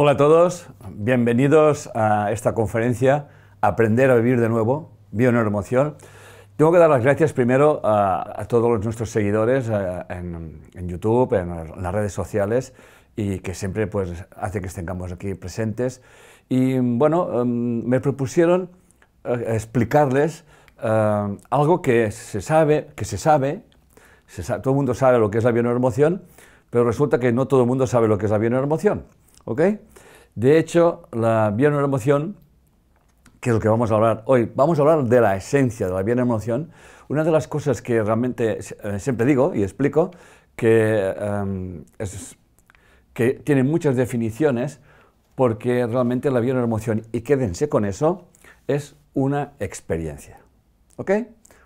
Hola a todos, bienvenidos a esta conferencia Aprender a vivir de nuevo, Bioneuroemoción. Tengo que dar las gracias primero a todos nuestros seguidores en YouTube, en las redes sociales, y que siempre pues, hace que estemos aquí presentes. Y bueno, me propusieron explicarles algo que se sabe, todo el mundo sabe lo que es la bioneuroemoción, pero resulta que no todo el mundo sabe lo que es la bioneuroemoción. ¿Ok? De hecho, la bioneuroemoción, que es lo que vamos a hablar hoy, vamos a hablar de la esencia de la bioneuroemoción. Una de las cosas que realmente siempre digo y explico, que tiene muchas definiciones, porque realmente la bioneuroemoción, y quédense con eso, es una experiencia. ¿Ok?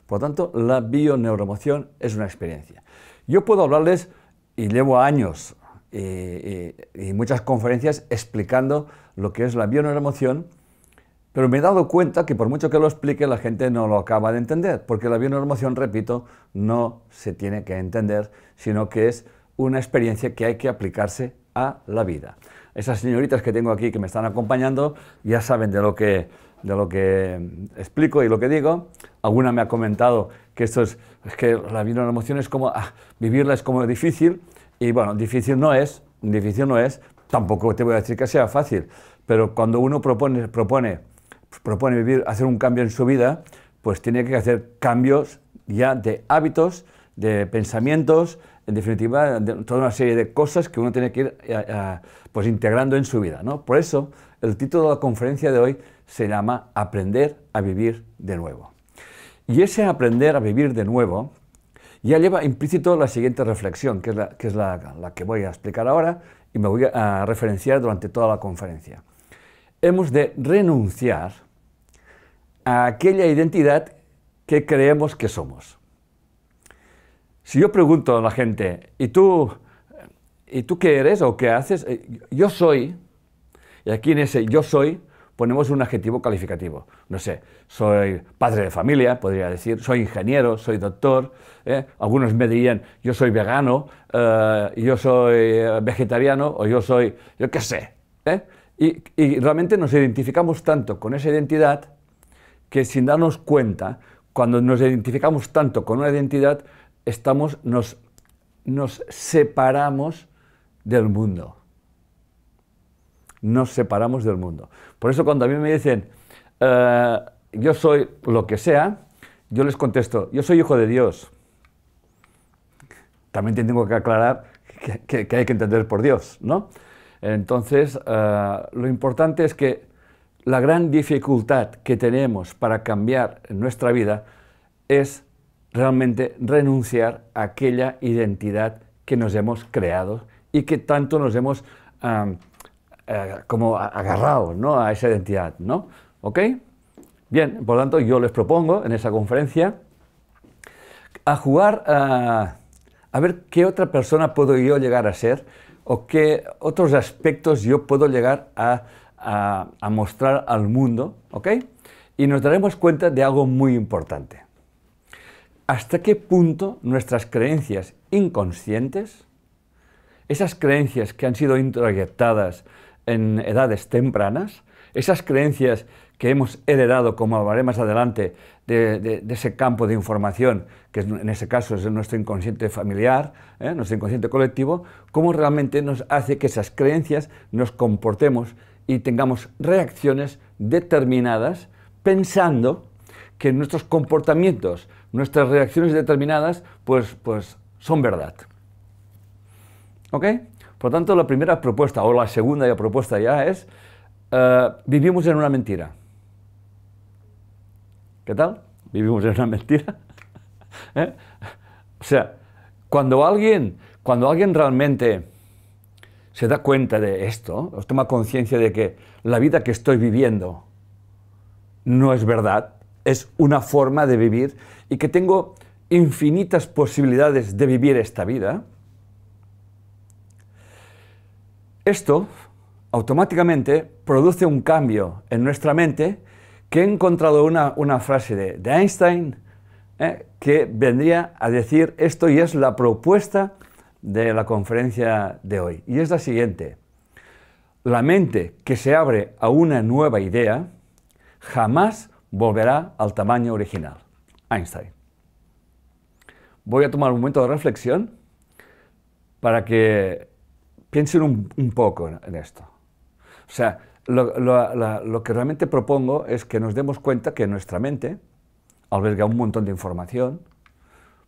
Por lo tanto, la bioneuroemoción es una experiencia. Yo puedo hablarles, y llevo años y muchas conferencias explicando lo que es la bioneuroemoción, pero me he dado cuenta que por mucho que lo explique, la gente no lo acaba de entender, porque la bioneuroemoción, repito, no se tiene que entender, sino que es una experiencia que hay que aplicarse a la vida. Esas señoritas que tengo aquí que me están acompañando ya saben de lo que explico y lo que digo. Alguna me ha comentado que esto es que la bioneuroemoción es como, vivirla es como difícil. Y bueno, difícil no es, tampoco te voy a decir que sea fácil, pero cuando uno propone hacer un cambio en su vida, pues tiene que hacer cambios ya de hábitos, de pensamientos, en definitiva, de toda una serie de cosas que uno tiene que ir pues integrando en su vida, ¿no? Por eso, el título de la conferencia de hoy se llama Aprender a vivir de nuevo. Y ese aprender a vivir de nuevo ya lleva implícito la siguiente reflexión, que es la que voy a explicar ahora y me voy a referenciar durante toda la conferencia. Hemos de renunciar a aquella identidad que creemos que somos. Si yo pregunto a la gente, ¿y tú qué eres o qué haces? Yo soy, y aquí en ese yo soy ponemos un adjetivo calificativo. No sé, soy padre de familia, podría decir, soy ingeniero, soy doctor, algunos me dirían, yo soy vegano, yo soy vegetariano, o yo soy, yo qué sé. Y realmente nos identificamos tanto con esa identidad que sin darnos cuenta, cuando nos identificamos tanto con una identidad, nos separamos del mundo. Nos separamos del mundo. Por eso cuando a mí me dicen, yo soy lo que sea, yo les contesto, yo soy hijo de Dios. También tengo que aclarar que hay que entender por Dios, ¿no? Entonces, lo importante es que la gran dificultad que tenemos para cambiar nuestra vida es realmente renunciar a aquella identidad que nos hemos creado y que tanto nos hemos como agarrado, ¿no?, a esa identidad, ¿no? ¿Ok? Bien, por lo tanto, yo les propongo en esa conferencia a jugar a ver qué otra persona puedo yo llegar a ser o qué otros aspectos yo puedo llegar a mostrar al mundo, ¿ok? Y nos daremos cuenta de algo muy importante. ¿Hasta qué punto nuestras creencias inconscientes, esas creencias que han sido introyectadas en edades tempranas, esas creencias que hemos heredado, como hablaré más adelante, de ese campo de información, que en ese caso es nuestro inconsciente familiar, nuestro inconsciente colectivo, cómo realmente nos hace que esas creencias nos comportemos y tengamos reacciones determinadas, pensando que nuestros comportamientos, nuestras reacciones determinadas, pues son verdad. ¿Ok? Por lo tanto, la primera propuesta, o la segunda propuesta ya es, vivimos en una mentira. ¿Qué tal? ¿Vivimos en una mentira? O sea, cuando alguien realmente se da cuenta de esto, o toma conciencia de que la vida que estoy viviendo no es verdad, es una forma de vivir y que tengo infinitas posibilidades de vivir esta vida, esto automáticamente produce un cambio en nuestra mente, que he encontrado una frase de Einstein que vendría a decir esto, y es la propuesta de la conferencia de hoy, y es la siguiente: la mente que se abre a una nueva idea jamás volverá al tamaño original. Einstein. Voy a tomar un momento de reflexión para que piensen un poco en esto. O sea, lo que realmente propongo es que nos demos cuenta que nuestra mente alberga un montón de información,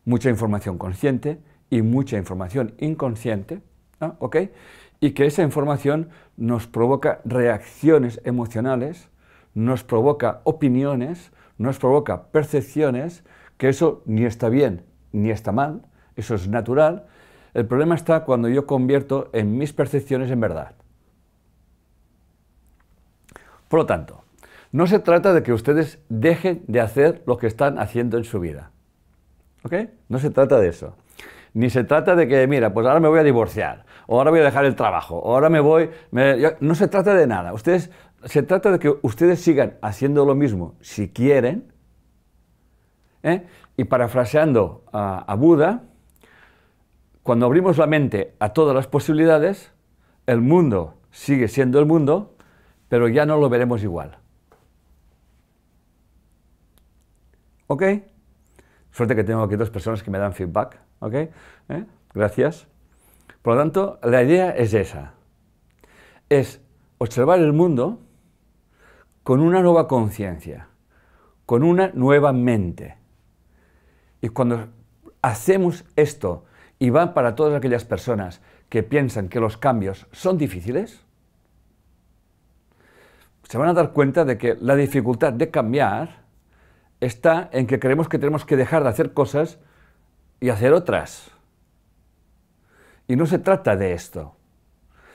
mucha información consciente y mucha información inconsciente, ¿no? ¿Ok? Y que esa información nos provoca reacciones emocionales, nos provoca opiniones, nos provoca percepciones, que eso ni está bien ni está mal, eso es natural. El problema está cuando yo convierto en mis percepciones en verdad. Por lo tanto, no se trata de que ustedes dejen de hacer lo que están haciendo en su vida. ¿Ok? No se trata de eso. Ni se trata de que, mira, pues ahora me voy a divorciar, o ahora voy a dejar el trabajo, o ahora me voy... No se trata de nada. Se trata de que ustedes sigan haciendo lo mismo si quieren, ¿eh? Y parafraseando a Buda, cuando abrimos la mente a todas las posibilidades, el mundo sigue siendo el mundo, pero ya no lo veremos igual. ¿Ok? Suerte que tengo aquí dos personas que me dan feedback. ¿Ok? Gracias. Por lo tanto, la idea es esa. Es observar el mundo con una nueva conciencia, con una nueva mente. Y cuando hacemos esto, y va para todas aquellas personas que piensan que los cambios son difíciles, se van a dar cuenta de que la dificultad de cambiar está en que creemos que tenemos que dejar de hacer cosas y hacer otras. Y no se trata de esto.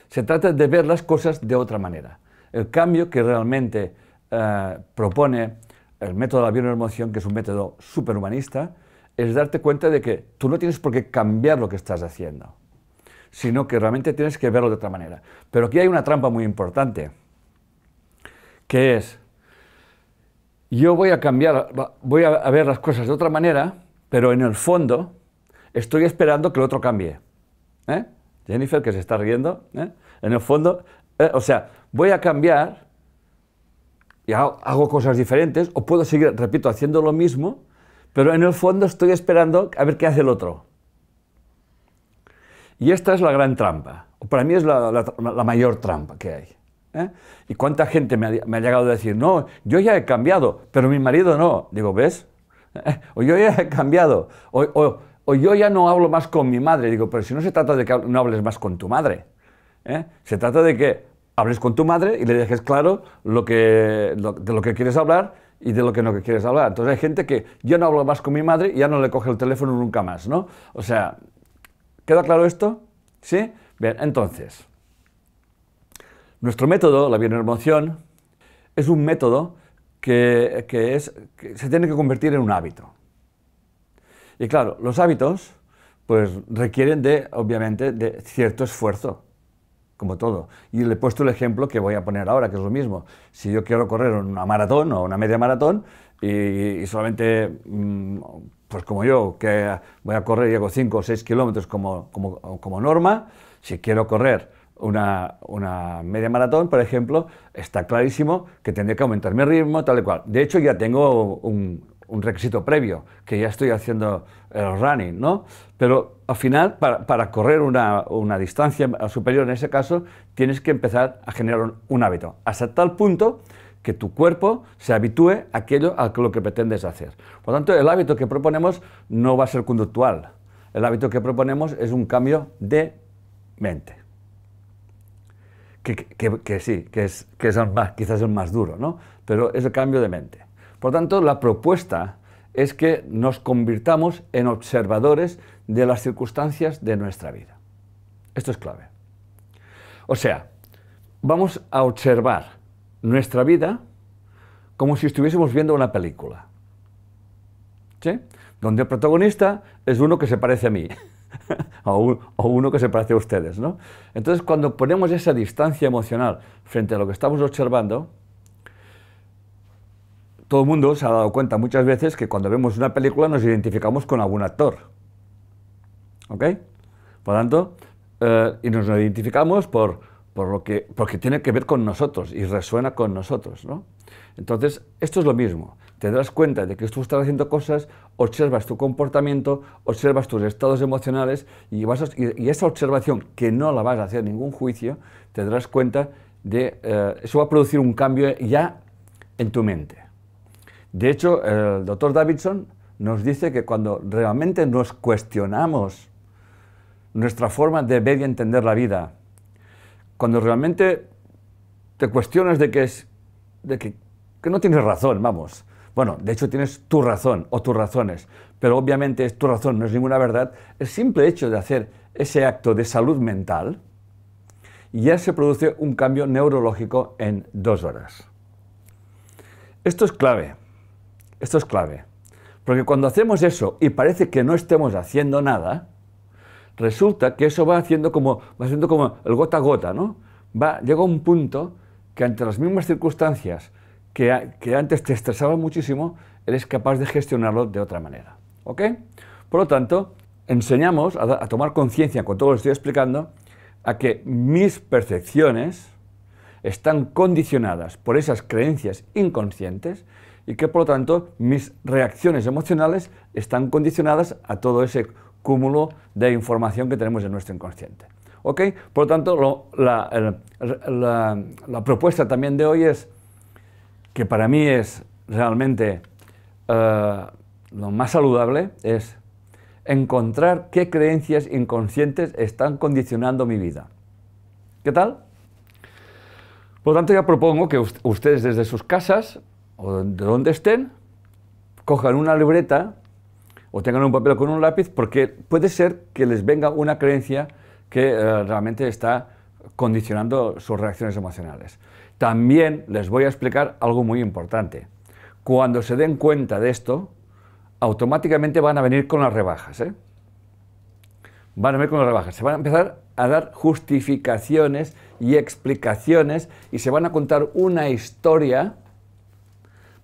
Se trata de ver las cosas de otra manera. El cambio que realmente propone el método de la bioneuroemoción, que es un método superhumanista, es darte cuenta de que tú no tienes por qué cambiar lo que estás haciendo, sino que realmente tienes que verlo de otra manera. Pero aquí hay una trampa muy importante, que es, yo voy a cambiar, voy a ver las cosas de otra manera, pero en el fondo estoy esperando que el otro cambie. Jennifer, que se está riendo, en el fondo, o sea, voy a cambiar y hago cosas diferentes, o puedo seguir, repito, haciendo lo mismo, pero en el fondo estoy esperando a ver qué hace el otro. Y esta es la gran trampa, o para mí es la mayor trampa que hay. Y cuánta gente me ha llegado a decir, no, yo ya he cambiado, pero mi marido no. Digo, ¿ves? O yo ya he cambiado, o yo ya no hablo más con mi madre. Digo, pero si no se trata de que no hables más con tu madre, se trata de que hables con tu madre y le dejes claro de lo que quieres hablar y de lo que no quieres hablar. Entonces hay gente que yo no hablo más con mi madre y ya no le coge el teléfono nunca más, ¿no? O sea, ¿queda claro esto? ¿Sí? Bien, entonces, nuestro método, la bioneuroemoción, es un método que se tiene que convertir en un hábito. Y claro, los hábitos pues requieren obviamente, de cierto esfuerzo, como todo. Y le he puesto el ejemplo que voy a poner ahora, que es lo mismo. Si yo quiero correr una maratón o una media maratón y solamente, pues como yo, que voy a correr y hago 5 o 6 kilómetros como norma, si quiero correr una media maratón, por ejemplo, está clarísimo que tendré que aumentar mi ritmo, tal y cual. De hecho, ya tengo un requisito previo, que ya estoy haciendo el running, ¿no? Pero al final, para correr una distancia superior en ese caso, tienes que empezar a generar un hábito, hasta tal punto que tu cuerpo se habitúe a aquello a lo que pretendes hacer. Por lo tanto, el hábito que proponemos no va a ser conductual. El hábito que proponemos es un cambio de mente. Que sí, que es quizás el más duro, ¿no? Pero es el cambio de mente. Por tanto, la propuesta es que nos convirtamos en observadores de las circunstancias de nuestra vida. Esto es clave. O sea, vamos a observar nuestra vida como si estuviésemos viendo una película, ¿sí? Donde el protagonista es uno que se parece a mí, o uno que se parece a ustedes, ¿no? Entonces, cuando ponemos esa distancia emocional frente a lo que estamos observando, todo el mundo se ha dado cuenta muchas veces que cuando vemos una película nos identificamos con algún actor. ¿Ok? Por lo tanto, y nos identificamos por porque tiene que ver con nosotros y resuena con nosotros, ¿no? Entonces, esto es lo mismo. Te das cuenta de que tú estás haciendo cosas, observas tu comportamiento, observas tus estados emocionales y esa observación, que no la vas a hacer ningún juicio, te darás cuenta de eso va a producir un cambio ya en tu mente. De hecho, el doctor Davidson nos dice que cuando realmente nos cuestionamos nuestra forma de ver y entender la vida, cuando realmente te cuestionas de que no tienes razón, vamos. Bueno, de hecho tienes tu razón o tus razones, pero obviamente tu razón no es ninguna verdad. El simple hecho de hacer ese acto de salud mental, ya se produce un cambio neurológico en 2 horas. Esto es clave, porque cuando hacemos eso y parece que no estemos haciendo nada, resulta que eso va haciendo como el gota a gota, ¿no? Llega un punto que ante las mismas circunstancias que antes te estresaban muchísimo, eres capaz de gestionarlo de otra manera, ¿ok? Por lo tanto, enseñamos a tomar conciencia, con todo lo que estoy explicando, a que mis percepciones están condicionadas por esas creencias inconscientes y que, por lo tanto, mis reacciones emocionales están condicionadas a todo ese cúmulo de información que tenemos en nuestro inconsciente. ¿Ok? Por lo tanto, la propuesta también de hoy es, que para mí es realmente lo más saludable, es encontrar qué creencias inconscientes están condicionando mi vida. ¿Qué tal? Por lo tanto, ya propongo que ustedes desde sus casas o de donde estén, cojan una libreta o tengan un papel con un lápiz, porque puede ser que les venga una creencia que realmente está condicionando sus reacciones emocionales. También les voy a explicar algo muy importante. Cuando se den cuenta de esto, automáticamente van a venir con las rebajas, ¿eh? Van a venir con las rebajas, se van a empezar a dar justificaciones y explicaciones y se van a contar una historia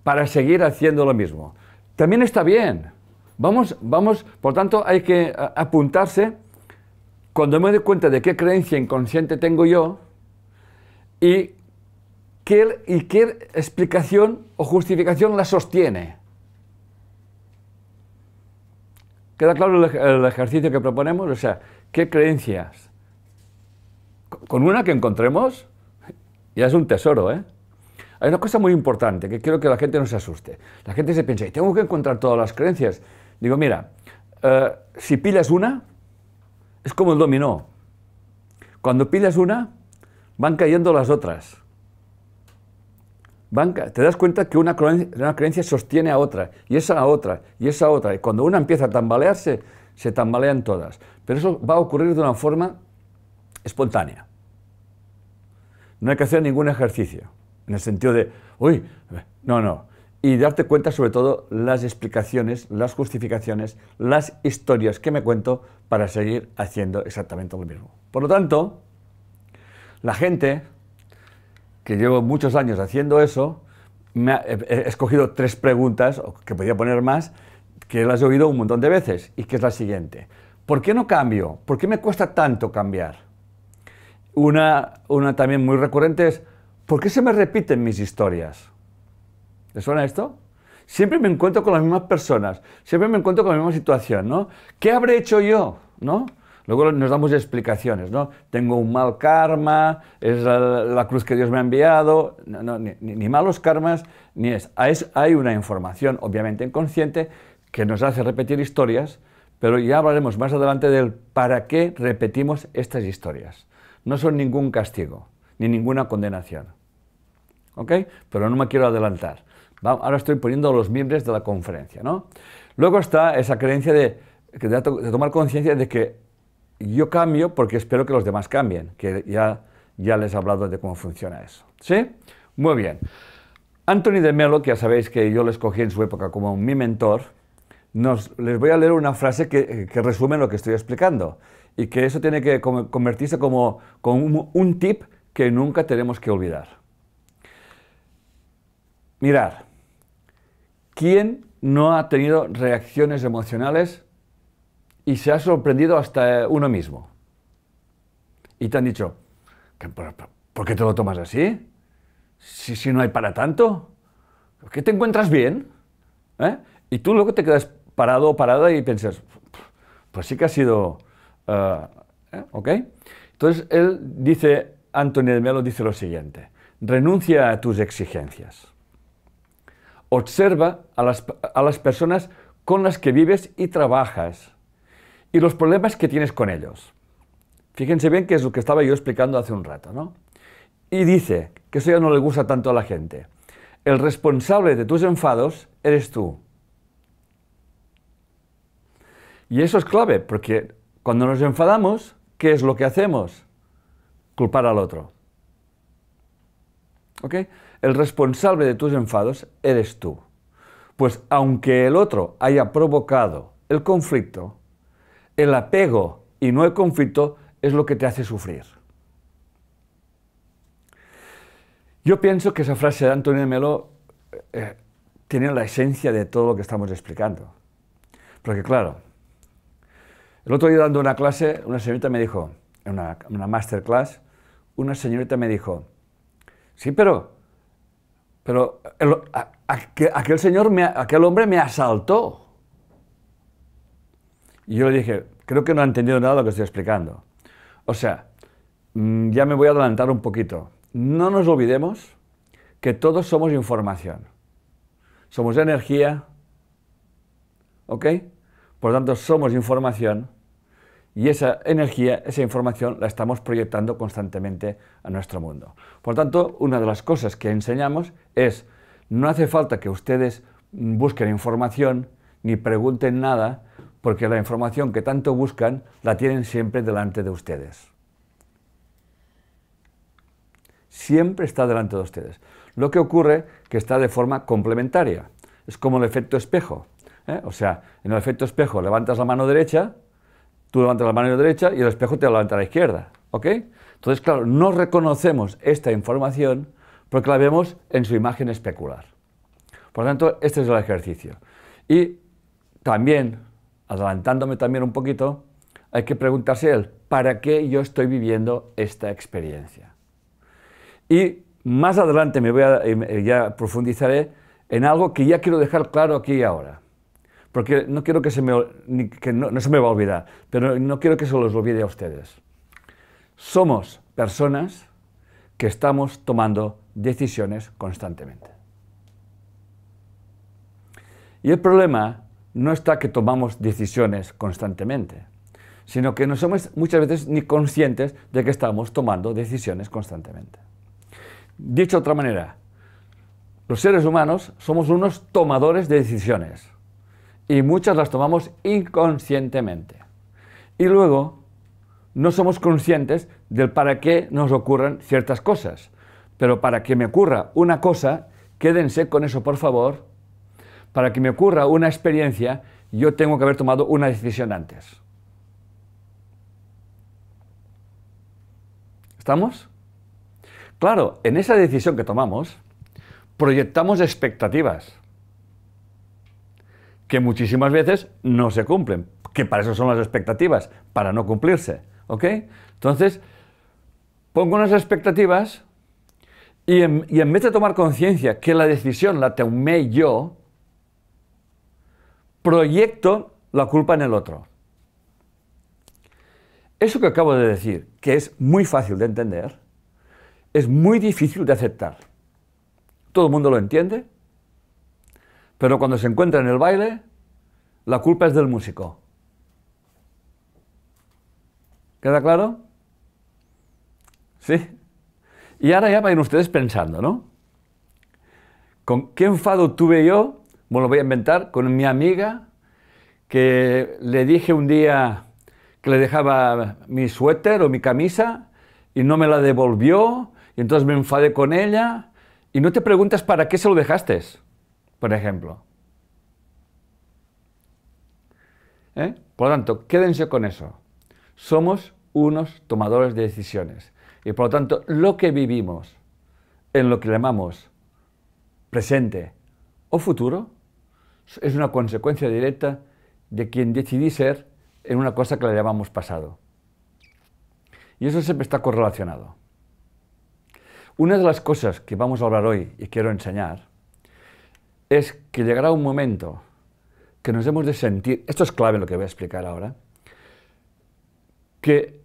para seguir haciendo lo mismo. También está bien. Vamos, por tanto, hay que apuntarse cuando me doy cuenta de qué creencia inconsciente tengo yo y qué explicación o justificación la sostiene. ¿Queda claro el ejercicio que proponemos? O sea, ¿qué creencias? Con una que encontremos, ya es un tesoro, ¿eh? Hay una cosa muy importante que quiero que la gente no se asuste. La gente se piensa, tengo que encontrar todas las creencias. Digo, mira, si pillas una, es como el dominó. Cuando pillas una, van cayendo las otras. Te das cuenta que una creencia sostiene a otra, y esa a otra, y esa a otra. Y cuando una empieza a tambalearse, se tambalean todas. Pero eso va a ocurrir de una forma espontánea. No hay que hacer ningún ejercicio, en el sentido de, uy, no. Y darte cuenta sobre todo las explicaciones, las justificaciones, las historias que me cuento para seguir haciendo exactamente lo mismo. Por lo tanto, la gente que llevo muchos años haciendo eso, he escogido 3 preguntas, que podría poner más, que las he oído un montón de veces, y que es la siguiente. ¿Por qué no cambio? ¿Por qué me cuesta tanto cambiar? Una también muy recurrente es, ¿por qué se me repiten mis historias? ¿Les suena esto? Siempre me encuentro con las mismas personas, siempre me encuentro con la misma situación, ¿no? ¿Qué habré hecho yo? ¿No? Luego nos damos explicaciones, ¿no? Tengo un mal karma, es la cruz que Dios me ha enviado, ni malos karmas, ni es. Hay una información, obviamente inconsciente, que nos hace repetir historias, pero ya hablaremos más adelante del para qué repetimos estas historias. No son ningún castigo, ni ninguna condenación. ¿Ok? Pero no me quiero adelantar. Ahora estoy poniendo los miembros de la conferencia, ¿no? Luego está esa creencia de tomar conciencia de que yo cambio porque espero que los demás cambien, que ya les he hablado de cómo funciona eso. ¿Sí? Muy bien. Anthony de Melo, que ya sabéis que yo le escogí en su época como mi mentor, les voy a leer una frase que resume lo que estoy explicando y que eso tiene que convertirse como un tip que nunca tenemos que olvidar. Mirad, ¿quién no ha tenido reacciones emocionales y se ha sorprendido hasta uno mismo? Y te han dicho, ¿Por qué te lo tomas así? Si no hay para tanto. ¿Que te encuentras bien? ¿Eh? Y tú luego te quedas parado o parada y piensas, pues sí que ha sido... ¿ok? Entonces él dice, Anthony de Melo dice lo siguiente: renuncia a tus exigencias. Observa a las personas con las que vives y trabajas y los problemas que tienes con ellos. Fíjense bien que es lo que estaba yo explicando hace un rato, ¿no? Y dice, que eso ya no le gusta tanto a la gente, el responsable de tus enfados eres tú. Y eso es clave, porque cuando nos enfadamos, ¿qué es lo que hacemos? Culpar al otro. ¿Ok? El responsable de tus enfados eres tú. Pues aunque el otro haya provocado el conflicto, el apego y no el conflicto es lo que te hace sufrir. Yo pienso que esa frase de Anthony de Melo tiene la esencia de todo lo que estamos explicando. Porque claro, el otro día dando una clase, una señorita me dijo, en una masterclass, una señorita me dijo, sí, pero aquel hombre me asaltó. Y yo le dije, creo que no ha entendido nada de lo que estoy explicando. O sea, ya me voy a adelantar un poquito. No nos olvidemos que todos somos información. Somos energía, ¿ok? Por lo tanto, somos información y esa energía, esa información la estamos proyectando constantemente a nuestro mundo. Por lo tanto, una de las cosas que enseñamos es, no hace falta que ustedes busquen información ni pregunten nada, porque la información que tanto buscan la tienen siempre delante de ustedes. Siempre está delante de ustedes. Lo que ocurre que está de forma complementaria. Es como el efecto espejo. O sea, en el efecto espejo levantas la mano derecha, tú levantas la mano derecha y el espejo te levanta a la izquierda. ¿Ok? Entonces, claro, no reconocemos esta información porque la vemos en su imagen especular. Por lo tanto, este es el ejercicio. Y también, adelantándome también un poquito, hay que preguntarse él, ¿para qué yo estoy viviendo esta experiencia? Y más adelante ya profundizaré en algo que ya quiero dejar claro aquí y ahora. Porque no quiero que no se me va a olvidar, pero no quiero que se los olvide a ustedes. Somos personas que estamos tomando decisiones constantemente. Y el problema no está que tomamos decisiones constantemente, sino que no somos muchas veces ni conscientes de que estamos tomando decisiones constantemente. Dicho de otra manera, los seres humanos somos unos tomadores de decisiones y muchas las tomamos inconscientemente. Y luego no somos conscientes del para qué nos ocurren ciertas cosas. Pero para que me ocurra una cosa, quédense con eso por favor, para que me ocurra una experiencia, yo tengo que haber tomado una decisión antes. ¿Estamos? Claro, en esa decisión que tomamos, proyectamos expectativas que muchísimas veces no se cumplen, que para eso son las expectativas, para no cumplirse, ¿ok? Entonces, pongo unas expectativas y en vez de tomar conciencia que la decisión la tomé yo, proyecto la culpa en el otro. Eso que acabo de decir, que es muy fácil de entender, es muy difícil de aceptar. Todo el mundo lo entiende, pero cuando se encuentra en el baile, la culpa es del músico. ¿Queda claro? ¿Sí? Y ahora ya vayan ustedes pensando, ¿no? ¿Con qué enfado tuve yo? Bueno, lo voy a inventar, con mi amiga, que le dije un día que le dejaba mi suéter o mi camisa y no me la devolvió, y entonces me enfadé con ella, y no te preguntas para qué se lo dejaste, por ejemplo. Por lo tanto, quédense con eso. Somos unos tomadores de decisiones, y por lo tanto, lo que vivimos en lo que llamamos presente o futuro es una consecuencia directa de quien decidí ser en una cosa que le llamamos pasado. Y eso siempre está correlacionado. Una de las cosas que vamos a hablar hoy y quiero enseñar es que llegará un momento que nos hemos de sentir, esto es clave lo que voy a explicar ahora, que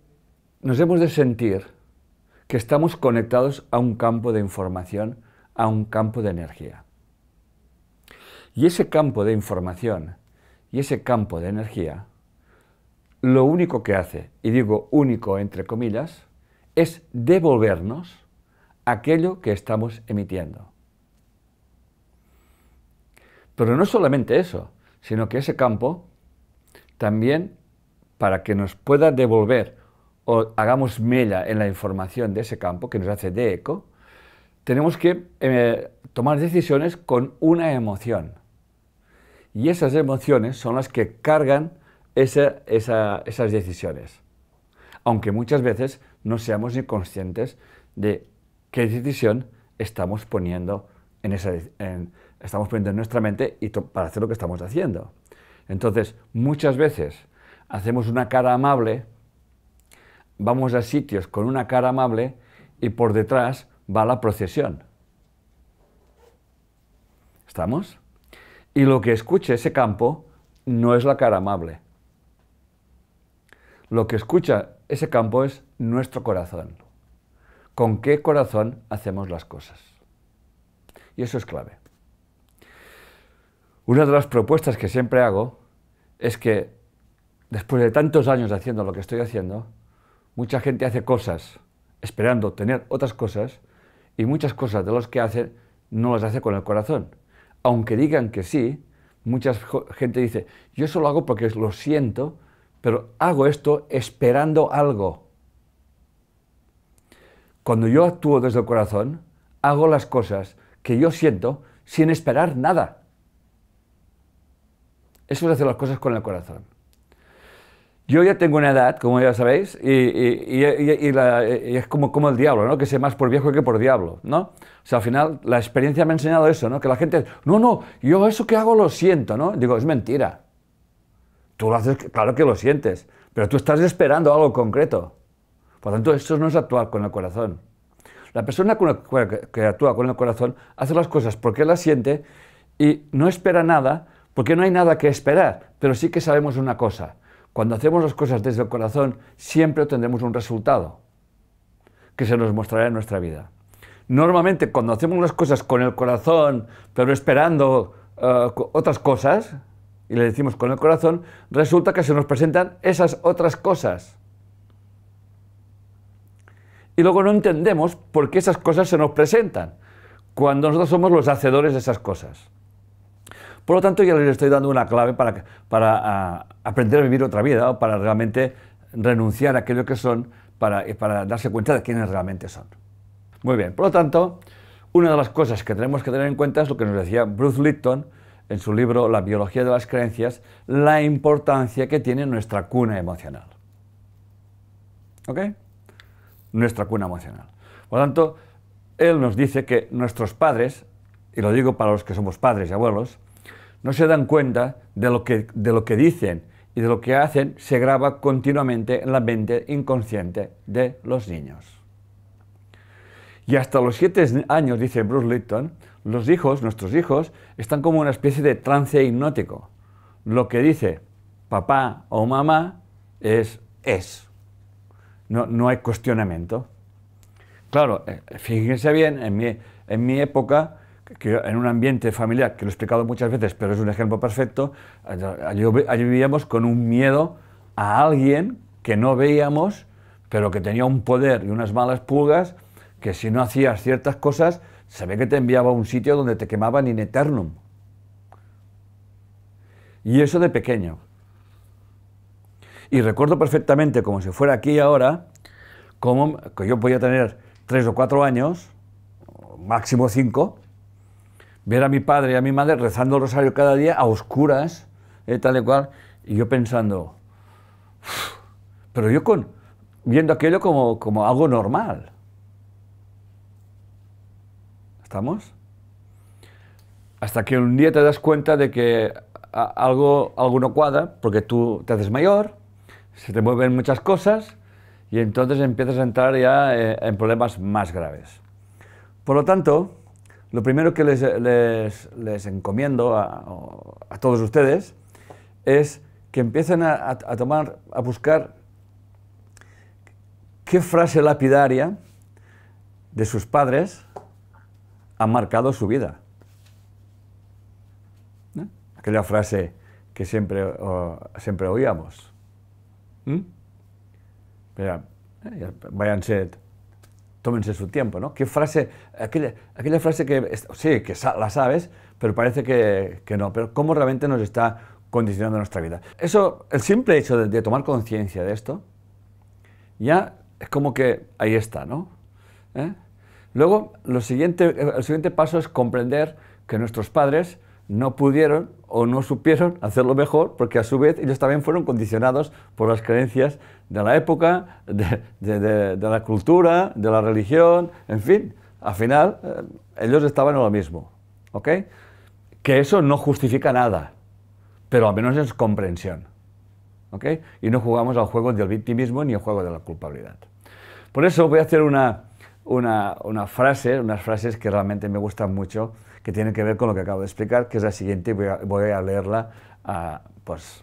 nos hemos de sentir que estamos conectados a un campo de información, a un campo de energía. Y ese campo de información y ese campo de energía, lo único que hace, y digo único entre comillas, es devolvernos aquello que estamos emitiendo. Pero no solamente eso, sino que ese campo también, para que nos pueda devolver o hagamos mella en la información de ese campo, que nos hace de eco, tenemos que tomar decisiones con una emoción. Y esas emociones son las que cargan esas decisiones. Aunque muchas veces no seamos ni conscientes de qué decisión estamos poniendo estamos poniendo en nuestra mente para hacer lo que estamos haciendo. Entonces, muchas veces hacemos una cara amable, vamos a sitios con una cara amable y por detrás va la procesión. ¿Estamos? Y lo que escucha ese campo no es la cara amable. Lo que escucha ese campo es nuestro corazón. ¿Con qué corazón hacemos las cosas? Y eso es clave. Una de las propuestas que siempre hago es que después de tantos años haciendo lo que estoy haciendo, mucha gente hace cosas esperando tener otras cosas y muchas cosas de las que hace no las hace con el corazón. Aunque digan que sí, mucha gente dice, yo solo hago porque lo siento, pero hago esto esperando algo. Cuando yo actúo desde el corazón, hago las cosas que yo siento sin esperar nada. Eso es hacer las cosas con el corazón. Yo ya tengo una edad, como ya sabéis, y es como el diablo, ¿no? Que sé más por viejo que por diablo, ¿no? O sea, al final la experiencia me ha enseñado eso, ¿no? Que la gente, no, yo eso que hago lo siento, ¿no? Digo, es mentira. Tú lo haces, claro que lo sientes, pero tú estás esperando algo concreto. Por lo tanto, eso no es actuar con el corazón. La persona que actúa con el corazón hace las cosas porque las siente y no espera nada, porque no hay nada que esperar, pero sí que sabemos una cosa. Cuando hacemos las cosas desde el corazón, siempre obtendremos un resultado que se nos mostrará en nuestra vida. Normalmente, cuando hacemos las cosas con el corazón, pero esperando otras cosas, y le decimos con el corazón, resulta que se nos presentan esas otras cosas. Y luego no entendemos por qué esas cosas se nos presentan, cuando nosotros somos los hacedores de esas cosas. Por lo tanto, ya les estoy dando una clave para aprender a vivir otra vida, o para realmente renunciar a aquello que son, para darse cuenta de quiénes realmente son. Muy bien, por lo tanto, una de las cosas que tenemos que tener en cuenta es lo que nos decía Bruce Lipton en su libro La biología de las creencias, la importancia que tiene nuestra cuna emocional. ¿Ok? Nuestra cuna emocional. Por lo tanto, él nos dice que nuestros padres, y lo digo para los que somos padres y abuelos, no se dan cuenta de lo que dicen y de lo que hacen se graba continuamente en la mente inconsciente de los niños. Y hasta los 7 años, dice Bruce Lipton, nuestros hijos, están como una especie de trance hipnótico. Lo que dice papá o mamá es. No hay cuestionamiento. Claro, fíjense bien, en mi época, que en un ambiente familiar, que lo he explicado muchas veces, pero es un ejemplo perfecto, allí vivíamos con un miedo a alguien que no veíamos, pero que tenía un poder y unas malas pulgas, que si no hacías ciertas cosas, se ve que te enviaba a un sitio donde te quemaban in eternum. Y eso de pequeño. Y recuerdo perfectamente, como si fuera aquí y ahora, como que yo podía tener 3 o 4 años, máximo 5, ver a mi padre y a mi madre rezando el rosario cada día a oscuras, tal y cual, y yo pensando, pero yo viendo aquello como algo normal. ¿Estamos? Hasta que un día te das cuenta de que algo no cuadra, porque tú te haces mayor, se te mueven muchas cosas, y entonces empiezas a entrar ya en problemas más graves. Por lo tanto, lo primero que les encomiendo a todos ustedes es que empiecen a buscar qué frase lapidaria de sus padres ha marcado su vida. ¿No? Aquella frase que siempre oíamos. Váyanse, tómense su tiempo, ¿no? ¿Qué frase? Aquella frase que sí, que la sabes, pero parece que no. Pero cómo realmente nos está condicionando nuestra vida. Eso, el simple hecho de tomar conciencia de esto, ya es como que ahí está, ¿no? Luego, el siguiente paso es comprender que nuestros padres no pudieron o no supieron hacerlo mejor, porque a su vez ellos también fueron condicionados por las creencias de la época, de la cultura, de la religión, en fin, al final ellos estaban en lo mismo, ¿ok? Que eso no justifica nada, pero al menos es comprensión, ¿ok? Y no jugamos al juego del victimismo ni al juego de la culpabilidad. Por eso voy a hacer unas frases que realmente me gustan mucho, que tienen que ver con lo que acabo de explicar, que es la siguiente, y voy a leerla pues,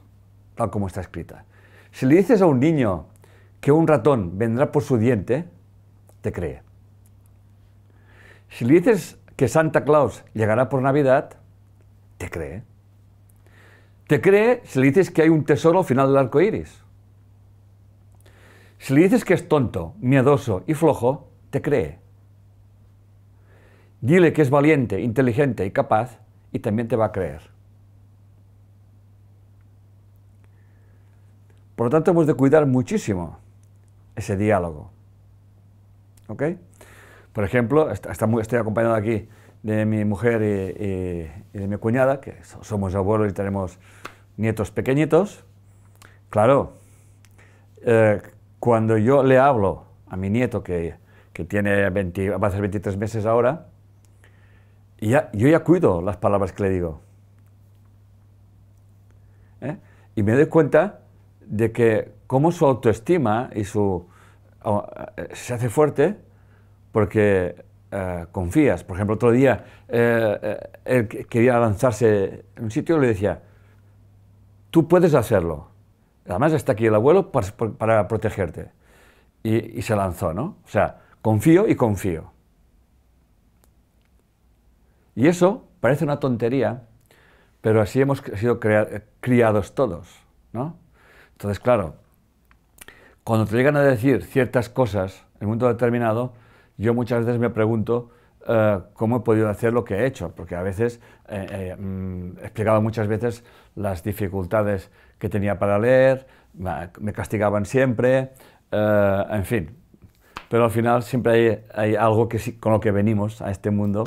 tal como está escrita. Si le dices a un niño que un ratón vendrá por su diente, te cree. Si le dices que Santa Claus llegará por Navidad, te cree. Te cree si le dices que hay un tesoro al final del arco iris. Si le dices que es tonto, miedoso y flojo, te cree. Dile que es valiente, inteligente y capaz y también te va a creer. Por lo tanto, hemos de cuidar muchísimo ese diálogo. ¿Ok? Por ejemplo, estoy acompañado aquí de mi mujer y de mi cuñada, que somos abuelos y tenemos nietos pequeñitos. Claro, cuando yo le hablo a mi nieto, que va a hacer 23 meses ahora, yo ya cuido las palabras que le digo. Y me doy cuenta de que cómo su autoestima y se hace fuerte porque confías. Por ejemplo, otro día él quería lanzarse en un sitio y le decía, tú puedes hacerlo. Además está aquí el abuelo para protegerte. Y se lanzó, ¿no? O sea, confío y confío. Y eso parece una tontería, pero así hemos sido criados todos, ¿no? Entonces, claro, cuando te llegan a decir ciertas cosas en un momento determinado, yo muchas veces me pregunto cómo he podido hacer lo que he hecho, porque a veces explicaba muchas veces las dificultades que tenía para leer, me castigaban siempre, en fin. Pero al final siempre hay algo con lo que venimos a este mundo.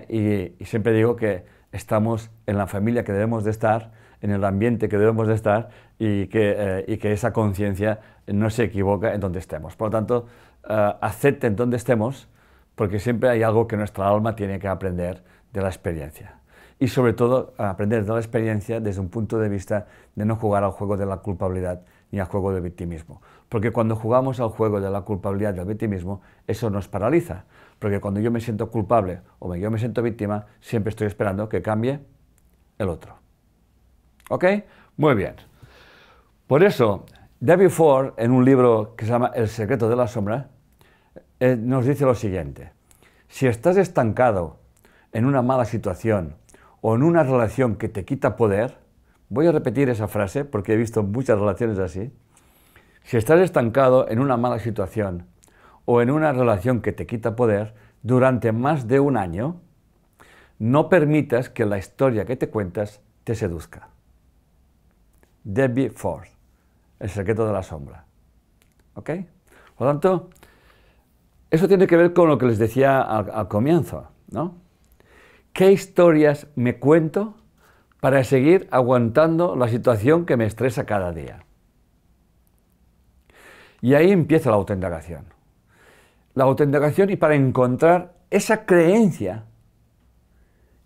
Y siempre digo que estamos en la familia que debemos de estar, en el ambiente que debemos de estar y que esa conciencia no se equivoca en donde estemos. Por lo tanto, acepten donde estemos, porque siempre hay algo que nuestra alma tiene que aprender de la experiencia. Y sobre todo, aprender de la experiencia desde un punto de vista de no jugar al juego de la culpabilidad ni al juego del victimismo. Porque cuando jugamos al juego de la culpabilidad y del victimismo, eso nos paraliza. Porque cuando yo me siento culpable o yo me siento víctima, siempre estoy esperando que cambie el otro. ¿Ok? Muy bien. Por eso, David Ford, en un libro que se llama El secreto de la sombra, nos dice lo siguiente. Si estás estancado en una mala situación o en una relación que te quita poder, voy a repetir esa frase porque he visto muchas relaciones así. Si estás estancado en una mala situación o en una relación que te quita poder durante más de un año, no permitas que la historia que te cuentas te seduzca. David Ford, El secreto de la sombra. ¿Ok? Por lo tanto, eso tiene que ver con lo que les decía al comienzo, ¿no? ¿Qué historias me cuento para seguir aguantando la situación que me estresa cada día? Y ahí empieza la autoindagación. La autoindagación y para encontrar esa creencia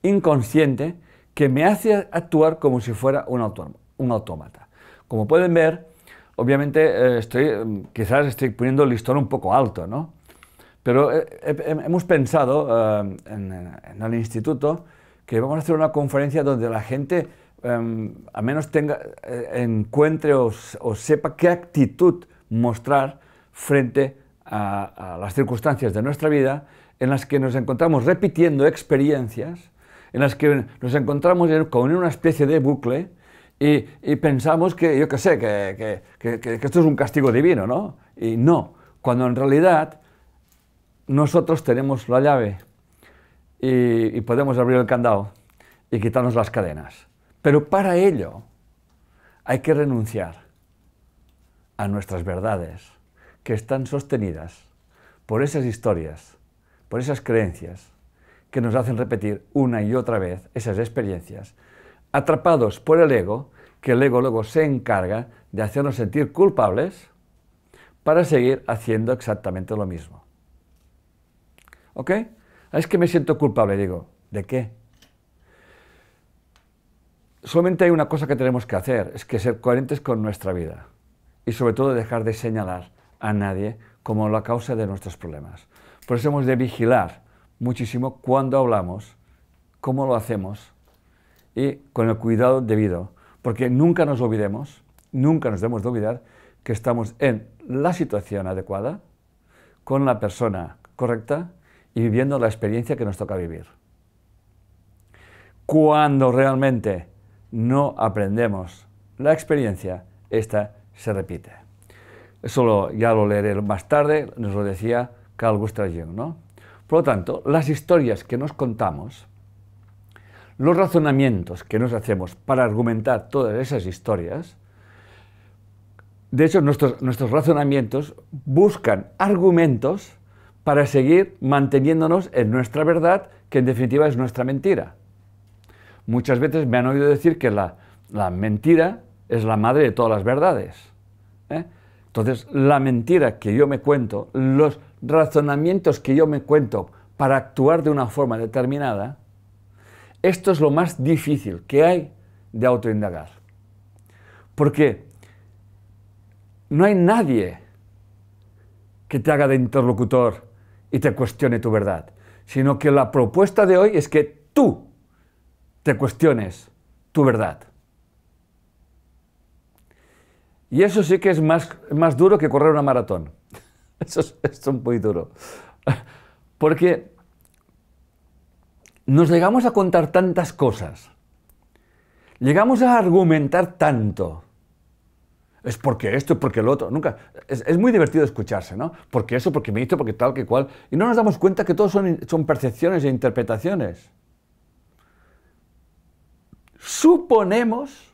inconsciente que me hace actuar como si fuera un autómata. Como pueden ver, obviamente quizás estoy poniendo el listón un poco alto, ¿no? Pero hemos pensado en el instituto que vamos a hacer una conferencia donde la gente al menos encuentre o sepa qué actitud mostrar frente a las circunstancias de nuestra vida en las que nos encontramos repitiendo experiencias, en las que nos encontramos como en una especie de bucle y pensamos que, yo qué sé, que esto es un castigo divino, ¿no? Y no, cuando en realidad nosotros tenemos la llave y podemos abrir el candado y quitarnos las cadenas. Pero para ello hay que renunciar a nuestras verdades que están sostenidas por esas historias, por esas creencias que nos hacen repetir una y otra vez esas experiencias, atrapados por el ego, que el ego luego se encarga de hacernos sentir culpables para seguir haciendo exactamente lo mismo. ¿Ok? Es que me siento culpable, digo, ¿de qué? Solamente hay una cosa que tenemos que hacer, es que ser coherentes con nuestra vida y sobre todo dejar de señalar a nadie como la causa de nuestros problemas. Por eso hemos de vigilar muchísimo cuando hablamos, cómo lo hacemos y con el cuidado debido, porque nunca nos olvidemos, nunca nos debemos de olvidar que estamos en la situación adecuada, con la persona correcta y viviendo la experiencia que nos toca vivir. Cuando realmente no aprendemos la experiencia, esta se repite. Eso ya lo leeré más tarde, nos lo decía Carl Gustav Jung, ¿no? Por lo tanto, las historias que nos contamos, los razonamientos que nos hacemos para argumentar todas esas historias, de hecho nuestros razonamientos buscan argumentos para seguir manteniéndonos en nuestra verdad, que en definitiva es nuestra mentira. Muchas veces me han oído decir que la mentira es la madre de todas las verdades, ¿eh? Entonces, la mentira que yo me cuento, los razonamientos que yo me cuento para actuar de una forma determinada, esto es lo más difícil que hay de autoindagar. Porque no hay nadie que te haga de interlocutor y te cuestione tu verdad, sino que la propuesta de hoy es que tú te cuestiones tu verdad. Y eso sí que es más duro que correr una maratón. Eso es muy duro. Porque nos llegamos a contar tantas cosas, llegamos a argumentar tanto. Es porque esto, es porque lo otro. Nunca. Es muy divertido escucharse, ¿no? Porque eso, porque me hizo, porque tal, que cual. Y no nos damos cuenta que todo son percepciones e interpretaciones. Suponemos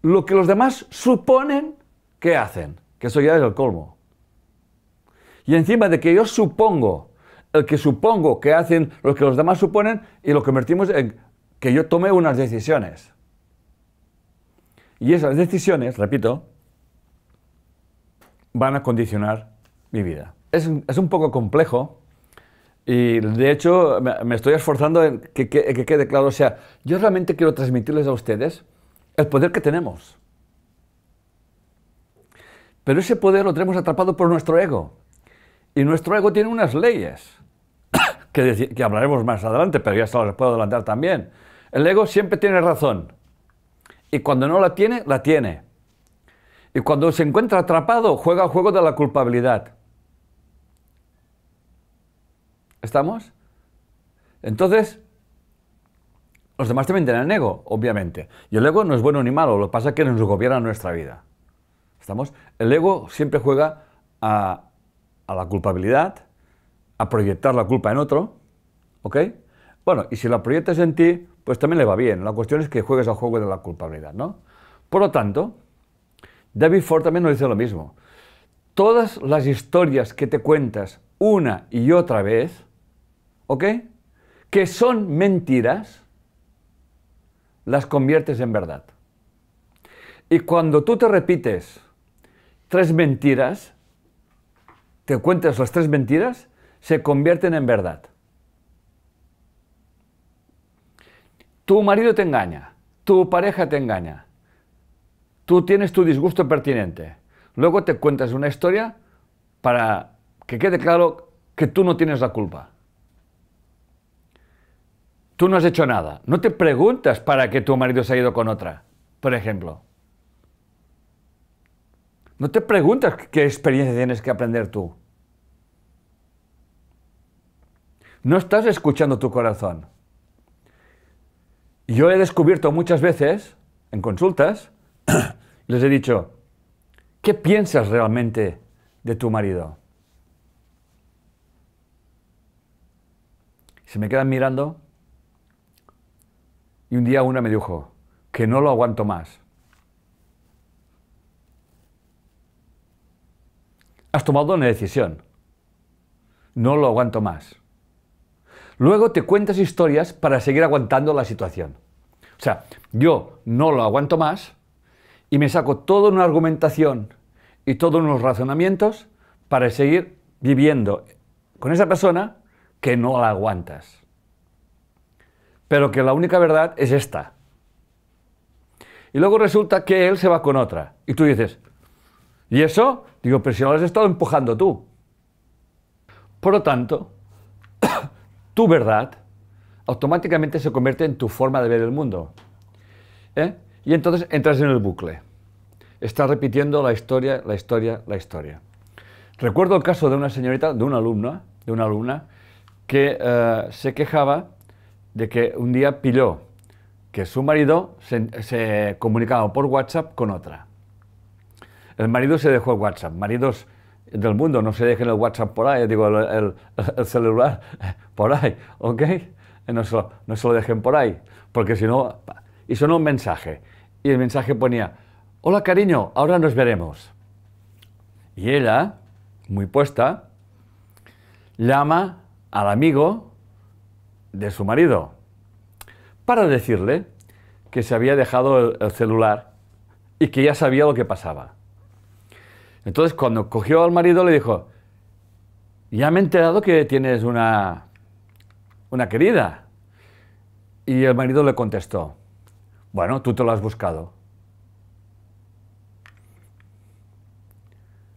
lo que los demás suponen que hacen, que eso ya es el colmo. Y encima de que yo supongo, el que supongo que hacen lo que los demás suponen, y lo convertimos en que yo tome unas decisiones. Y esas decisiones, repito, van a condicionar mi vida. Es un poco complejo y de hecho me estoy esforzando en que quede claro. O sea, yo realmente quiero transmitirles a ustedes el poder que tenemos. Pero ese poder lo tenemos atrapado por nuestro ego. Y nuestro ego tiene unas leyes, que hablaremos más adelante, pero ya se las puedo adelantar también. El ego siempre tiene razón. Y cuando no la tiene, la tiene. Y cuando se encuentra atrapado, juega el juego de la culpabilidad. ¿Estamos? Entonces, los demás también tienen ego, obviamente. Y el ego no es bueno ni malo, lo que pasa es que nos gobierna nuestra vida. ¿Estamos? El ego siempre juega a la culpabilidad, a proyectar la culpa en otro, ¿ok? Bueno, y si la proyectas en ti, pues también le va bien. La cuestión es que juegues al juego de la culpabilidad, ¿no? Por lo tanto, David Ford también nos dice lo mismo. Todas las historias que te cuentas una y otra vez, ¿ok?, que son mentiras, las conviertes en verdad. Y cuando tú te repites 3 mentiras, te cuentas las 3 mentiras, se convierten en verdad. Tu marido te engaña, tu pareja te engaña, tú tienes tu disgusto pertinente, luego te cuentas una historia para que quede claro que tú no tienes la culpa. Tú no has hecho nada. No te preguntas para qué tu marido se ha ido con otra, por ejemplo. No te preguntas qué experiencia tienes que aprender tú. No estás escuchando tu corazón. Yo he descubierto muchas veces, en consultas, les he dicho, ¿qué piensas realmente de tu marido? Se me quedan mirando y un día una me dijo que no lo aguanto más. Has tomado una decisión. No lo aguanto más. Luego te cuentas historias para seguir aguantando la situación. O sea, yo no lo aguanto más y me saco toda una argumentación y todos unos razonamientos para seguir viviendo con esa persona que no la aguantas. Pero que la única verdad es esta. Y luego resulta que él se va con otra. Y tú dices, ¿y eso? Digo, pero si no lo has estado empujando tú. Por lo tanto, tu verdad automáticamente se convierte en tu forma de ver el mundo. Y entonces entras en el bucle. Estás repitiendo la historia, la historia, la historia. Recuerdo el caso de una señorita, de una alumna que se quejaba de que un día pilló que su marido se comunicaba por WhatsApp con otra. El marido se dejó el WhatsApp. Maridos del mundo, no se dejen el WhatsApp por ahí, digo, el celular por ahí, ¿ok? No se lo dejen por ahí, porque si no... Y sonó un mensaje, y el mensaje ponía, hola cariño, ahora nos veremos. Y ella, muy puesta, llama al amigo de su marido para decirle que se había dejado el celular y que ya sabía lo que pasaba. Entonces, cuando cogió al marido, le dijo, ya me he enterado que tienes una querida. Y el marido le contestó, bueno, tú te lo has buscado.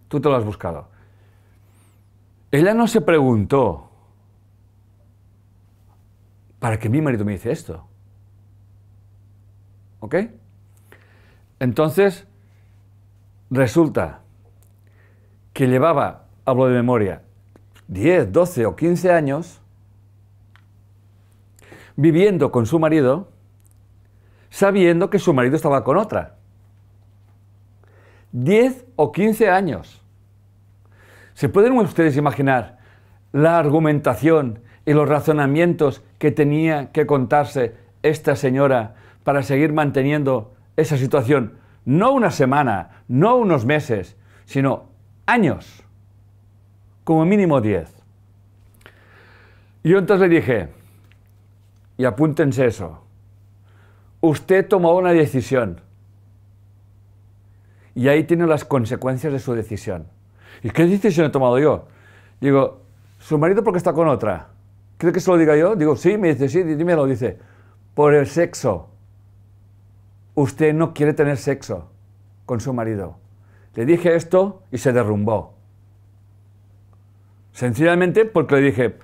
Tú te lo has buscado. Ella no se preguntó, ¿para qué mi marido me dice esto? ¿Ok? Entonces, resulta que llevaba, hablo de memoria, 10, 12 o 15 años viviendo con su marido, sabiendo que su marido estaba con otra. 10 o 15 años. ¿Se pueden ustedes imaginar la argumentación y los razonamientos que tenía que contarse esta señora para seguir manteniendo esa situación? No una semana, no unos meses, sino años, como mínimo 10. Yo entonces le dije, y apúntense eso, usted tomó una decisión y ahí tiene las consecuencias de su decisión. ¿Y qué decisión he tomado yo? Digo, ¿su marido porque está con otra? ¿Cree que se lo diga yo? Digo, sí, me dice, sí, dímelo, dice, por el sexo. Usted no quiere tener sexo con su marido. Le dije esto y se derrumbó. Sencillamente porque le dije,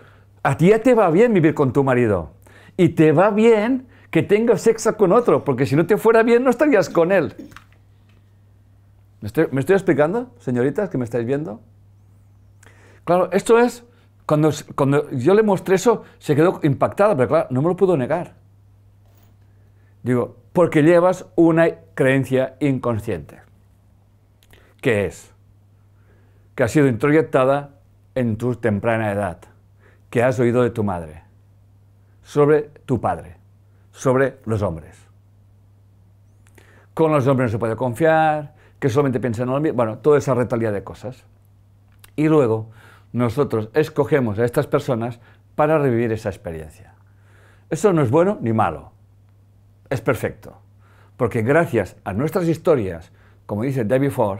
a ti ya te va bien vivir con tu marido. Y te va bien que tengas sexo con otro, porque si no te fuera bien no estarías con él. ¿Me estoy explicando, señoritas, que me estáis viendo? Claro, esto es, cuando yo le mostré eso, se quedó impactada, pero claro, no me lo puedo negar. Digo, porque llevas una creencia inconsciente. ¿Qué es? Que ha sido introyectada en tu temprana edad, que has oído de tu madre, sobre tu padre, sobre los hombres. Con los hombres no se puede confiar, que solamente piensan en lo mismo, bueno, toda esa retalia de cosas. Y luego nosotros escogemos a estas personas para revivir esa experiencia. Eso no es bueno ni malo, es perfecto, porque gracias a nuestras historias, como dice David Ford,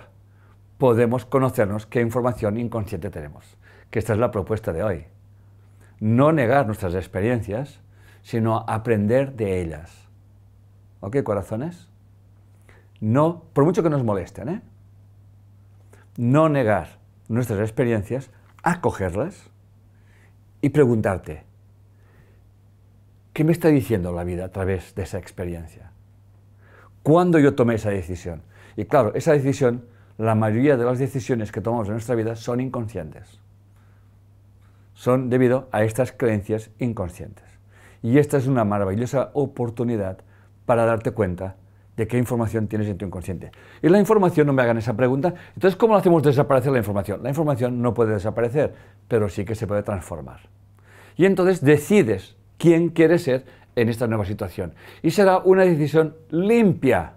podemos conocernos qué información inconsciente tenemos, que esta es la propuesta de hoy. No negar nuestras experiencias, sino aprender de ellas. ¿Ok, corazones? No, por mucho que nos molesten, no negar nuestras experiencias acogerlas y preguntarte, ¿qué me está diciendo la vida a través de esa experiencia? ¿Cuándo yo tomé esa decisión? Y claro, esa decisión, la mayoría de las decisiones que tomamos en nuestra vida son inconscientes. Son debido a estas creencias inconscientes. Y esta es una maravillosa oportunidad para darte cuenta de qué información tienes en tu inconsciente. Y la información, no me hagan esa pregunta, entonces ¿cómo hacemos desaparecer la información? La información no puede desaparecer, pero sí que se puede transformar. Y entonces decides quién quieres ser en esta nueva situación. Y será una decisión limpia.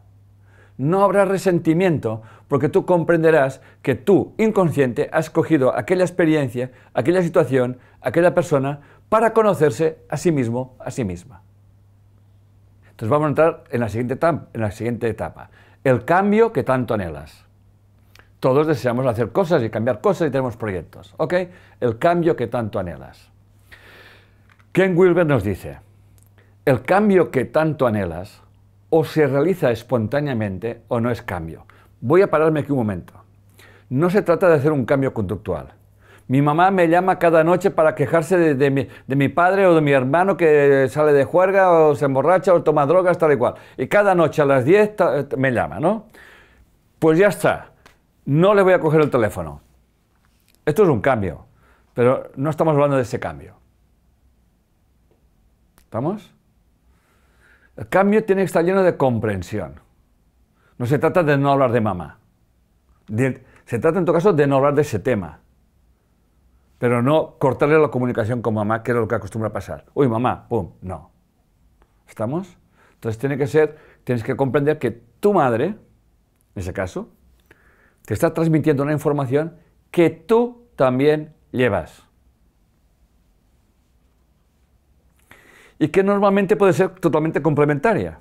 No habrá resentimiento, porque tú comprenderás que tú, inconsciente, has escogido aquella experiencia, aquella situación, aquella persona, para conocerse a sí mismo, a sí misma. Entonces vamos a entrar en la siguiente etapa. El cambio que tanto anhelas. Todos deseamos hacer cosas y cambiar cosas y tenemos proyectos, ¿ok? El cambio que tanto anhelas. Ken Wilber nos dice, el cambio que tanto anhelas o se realiza espontáneamente o no es cambio. Voy a pararme aquí un momento. No se trata de hacer un cambio conductual. Mi mamá me llama cada noche para quejarse de mi padre o de mi hermano que sale de juerga o se emborracha o toma drogas, tal y cual. Y cada noche a las 10 me llama, ¿no? Pues ya está. No le voy a coger el teléfono. Esto es un cambio, pero no estamos hablando de ese cambio. ¿Estamos? El cambio tiene que estar lleno de comprensión. No se trata de no hablar de mamá. Se trata en todo caso de no hablar de ese tema. Pero no cortarle la comunicación con mamá, que es lo que acostumbra a pasar. Uy, mamá, pum, no. ¿Estamos? Entonces tienes que comprender que tu madre, en ese caso, te está transmitiendo una información que tú también llevas. Y que normalmente puede ser totalmente complementaria.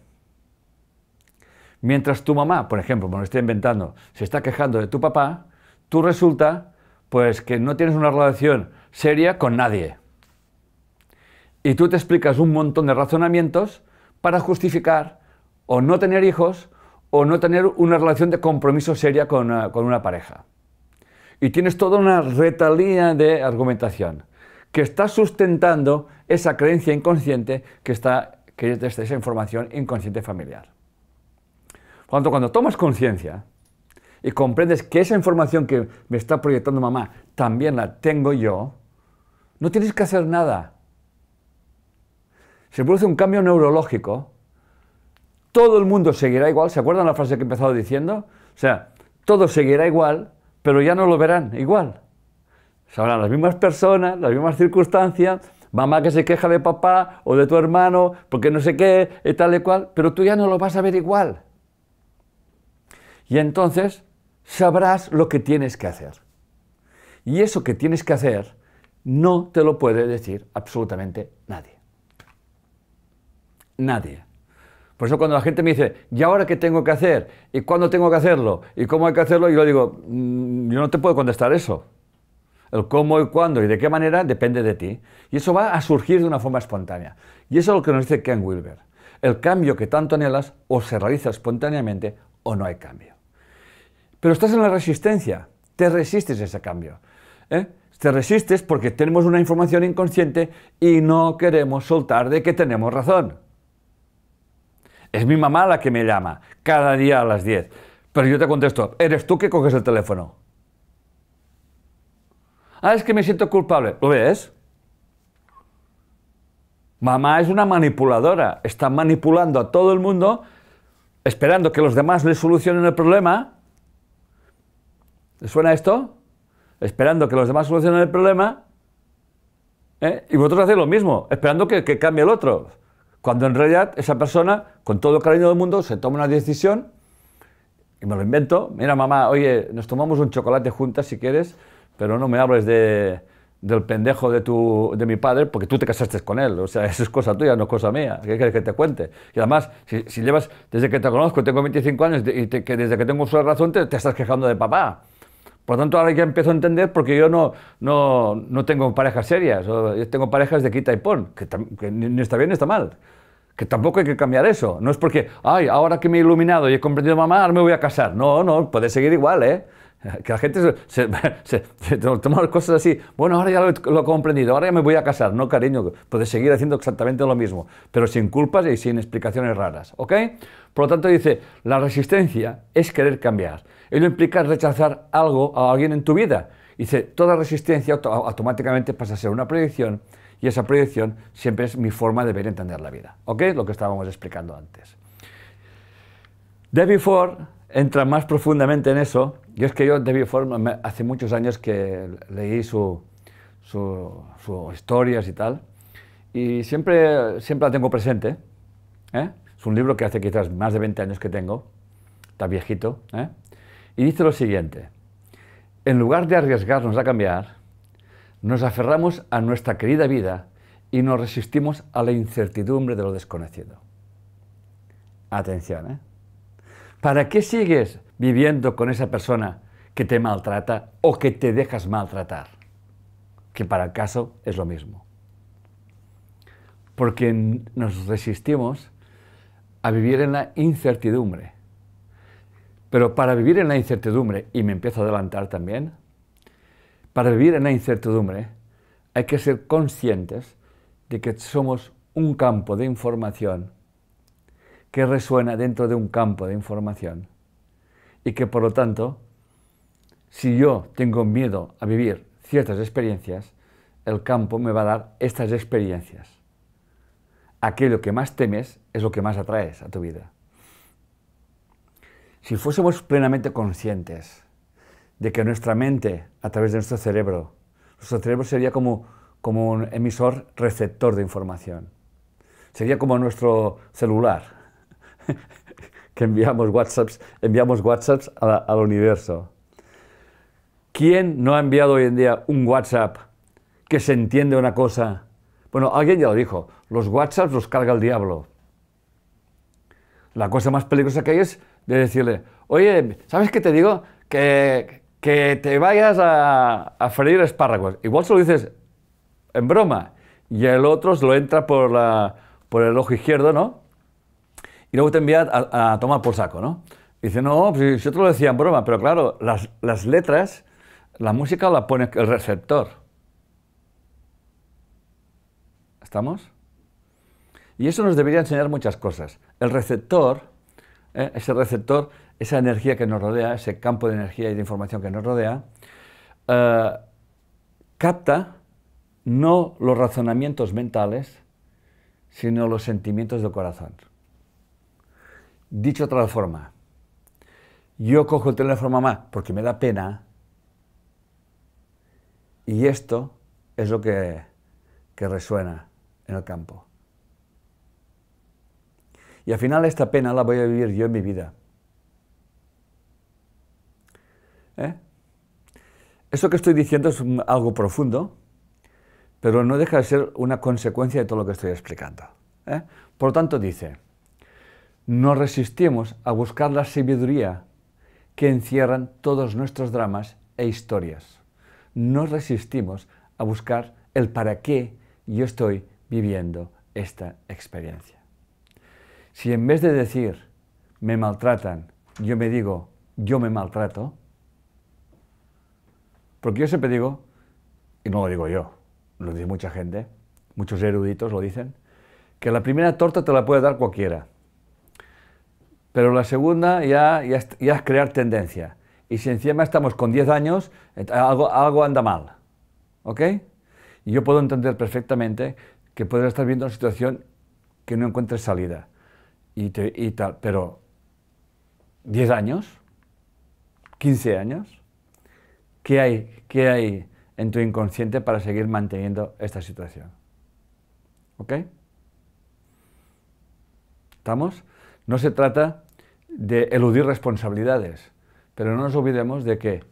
Mientras tu mamá, por ejemplo, me lo estoy inventando, se está quejando de tu papá, tú resulta pues que no tienes una relación seria con nadie. Y tú te explicas un montón de razonamientos para justificar o no tener hijos o no tener una relación de compromiso seria con una pareja. Y tienes toda una retalía de argumentación que está sustentando esa creencia inconsciente que es desde esa información inconsciente familiar. Por lo tanto, cuando tomas conciencia y comprendes que esa información que me está proyectando mamá también la tengo yo, no tienes que hacer nada. Se produce un cambio neurológico, todo el mundo seguirá igual. ¿Se acuerdan la frase que he empezado diciendo? O sea, todo seguirá igual, pero ya no lo verán igual. Sabrán las mismas personas, las mismas circunstancias, mamá que se queja de papá o de tu hermano porque no sé qué y tal y cual, pero tú ya no lo vas a ver igual. Y entonces sabrás lo que tienes que hacer. Y eso que tienes que hacer no te lo puede decir absolutamente nadie. Nadie. Por eso cuando la gente me dice, ¿y ahora qué tengo que hacer? ¿Y cuándo tengo que hacerlo? ¿Y cómo hay que hacerlo? Yo digo, yo no te puedo contestar eso. El cómo y cuándo y de qué manera depende de ti. Y eso va a surgir de una forma espontánea. Y eso es lo que nos dice Ken Wilber. El cambio que tanto anhelas o se realiza espontáneamente o no hay cambio. Pero estás en la resistencia, te resistes a ese cambio. Te resistes porque tenemos una información inconsciente y no queremos soltar de que tenemos razón. Es mi mamá la que me llama cada día a las 10. Pero yo te contesto, ¿eres tú que coges el teléfono? Ah, es que me siento culpable. ¿Lo ves? Mamá es una manipuladora. Está manipulando a todo el mundo, esperando que los demás le solucionen el problema. ¿Les suena esto? Esperando que los demás solucionen el problema. Y vosotros hacéis lo mismo, esperando que cambie el otro. Cuando en realidad esa persona, con todo el cariño del mundo, se toma una decisión, y me lo invento. Mira, mamá, oye, nos tomamos un chocolate juntas si quieres, pero no me hables del pendejo de mi padre, porque tú te casaste con él. O sea, eso es cosa tuya, no es cosa mía. ¿Qué quieres que te cuente? Y además, si llevas, desde que te conozco, tengo 25 años, y que desde que tengo uso de razón, te estás quejando de papá. Por lo tanto, ahora ya empiezo a entender porque yo no tengo parejas serias, yo tengo parejas de quita y pon, que ni está bien ni está mal. Que tampoco hay que cambiar eso. No es porque, ay, ahora que me he iluminado y he comprendido a mamá, ahora me voy a casar. No, puede seguir igual, ¿eh? Que la gente se toma las cosas así. Bueno, ahora ya lo he comprendido, ahora ya me voy a casar. No, cariño, puedes seguir haciendo exactamente lo mismo, pero sin culpas y sin explicaciones raras, ¿ok? Por lo tanto, dice, la resistencia es querer cambiar. Ello implica rechazar algo a alguien en tu vida. Dice, toda resistencia automáticamente pasa a ser una proyección y esa proyección siempre es mi forma de ver y entender la vida, ¿ok? Lo que estábamos explicando antes. David Ford entra más profundamente en eso, y es que yo, David Ford, hace muchos años que leí sus historias y tal, y siempre la tengo presente, ¿eh? Es un libro que hace quizás más de 20 años que tengo, está viejito, ¿eh? Y dice lo siguiente, en lugar de arriesgarnos a cambiar, nos aferramos a nuestra querida vida y nos resistimos a la incertidumbre de lo desconocido. Atención, ¿eh? ¿Para qué sigues viviendo con esa persona que te maltrata o que te dejas maltratar? Que para el caso es lo mismo. Porque nos resistimos a vivir en la incertidumbre. Pero para vivir en la incertidumbre, y me empiezo a adelantar también, para vivir en la incertidumbre hay que ser conscientes de que somos un campo de información que resuena dentro de un campo de información y que por lo tanto, si yo tengo miedo a vivir ciertas experiencias, el campo me va a dar estas experiencias. Aquello que más temes es lo que más atraes a tu vida. Si fuésemos plenamente conscientes de que nuestra mente, a través de nuestro cerebro sería como un emisor receptor de información. Sería como nuestro celular, que enviamos WhatsApps al universo. ¿Quién no ha enviado hoy en día un WhatsApp que se entiende una cosa? Bueno, alguien ya lo dijo, los WhatsApps los carga el diablo. La cosa más peligrosa que hay es de decirle, oye, ¿sabes qué te digo? Que te vayas a freír espárragos. Igual se lo dices en broma y el otro se lo entra por el ojo izquierdo, ¿no? Y luego te envía a tomar por saco, ¿no? Y dice, no, pues yo te lo decía en broma, pero claro, las letras, la música la pone el receptor. ¿Estamos? Y eso nos debería enseñar muchas cosas. El receptor, ese receptor, esa energía que nos rodea, ese campo de energía y de información que nos rodea, capta no los razonamientos mentales, sino los sentimientos del corazón. Dicho de otra forma, yo cojo el teléfono mamá porque me da pena y esto es lo que resuena en el campo. Y al final esta pena la voy a vivir yo en mi vida. Eso que estoy diciendo es algo profundo, pero no deja de ser una consecuencia de todo lo que estoy explicando. Por lo tanto dice, nos resistimos a buscar la sabiduría que encierran todos nuestros dramas e historias. Nos resistimos a buscar el para qué yo estoy viviendo esta experiencia. Si en vez de decir, me maltratan, yo me digo, yo me maltrato, porque yo siempre digo, y no lo digo yo, lo dice mucha gente, muchos eruditos lo dicen, que la primera torta te la puede dar cualquiera, pero la segunda ya es crear tendencia. Y si encima estamos con 10 años, algo anda mal, ¿ok? Y yo puedo entender perfectamente que puedes estar viendo una situación que no encuentres salida, y tal, pero 10 años, 15 años, ¿qué hay en tu inconsciente para seguir manteniendo esta situación? ¿Ok? ¿Estamos? No se trata de eludir responsabilidades, pero no nos olvidemos de que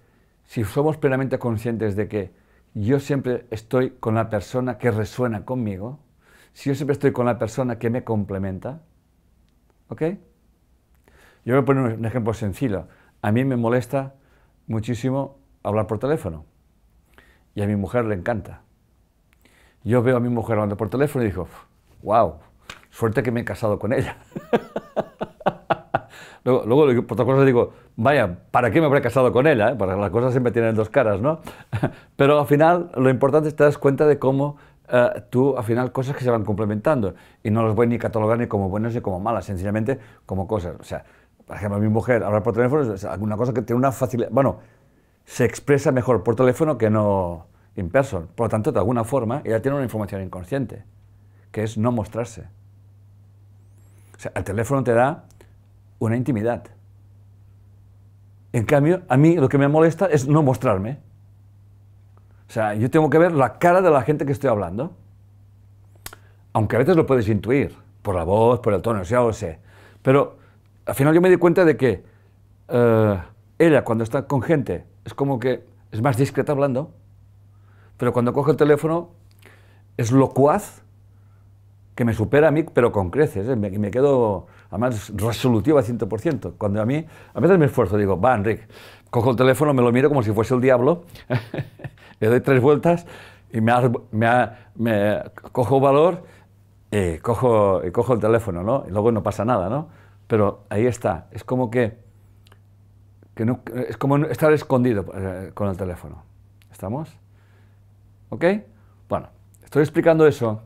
si somos plenamente conscientes de que yo siempre estoy con la persona que resuena conmigo, si yo siempre estoy con la persona que me complementa, ¿ok? Yo voy a poner un ejemplo sencillo. A mí me molesta muchísimo hablar por teléfono y a mi mujer le encanta. Yo veo a mi mujer hablando por teléfono y digo, wow, suerte que me he casado con ella. Luego, por otra cosa digo, vaya, ¿para qué me habré casado con ella? Porque las cosas siempre tienen dos caras, ¿no? Pero al final lo importante es que te das cuenta de cómo tú, al final, cosas que se van complementando. Y no los voy ni catalogar ni como buenas ni como malas, sencillamente como cosas. O sea, por ejemplo, mi mujer hablar por teléfono es alguna cosa que tiene una facilidad... Bueno, se expresa mejor por teléfono que no in person. Por lo tanto, de alguna forma, ella tiene una información inconsciente, que es no mostrarse. O sea, el teléfono te da una intimidad. En cambio, a mí lo que me molesta es no mostrarme. O sea, yo tengo que ver la cara de la gente que estoy hablando. Aunque a veces lo puedes intuir, por la voz, por el tono, ya lo sé. Pero al final yo me di cuenta de que ella, cuando está con gente, es como que es más discreta hablando, pero cuando coge el teléfono es locuaz, que me supera a mí, pero con creces, ¿eh? Me quedo, además, resolutivo al 100%. Cuando a veces me esfuerzo, digo, va, Enric, cojo el teléfono, me lo miro como si fuese el diablo, le doy 3 vueltas y cojo valor y cojo el teléfono, ¿no? Y luego no pasa nada, ¿no? Pero ahí está, es como no, es como estar escondido con el teléfono. ¿Estamos? ¿Ok? Bueno, estoy explicando eso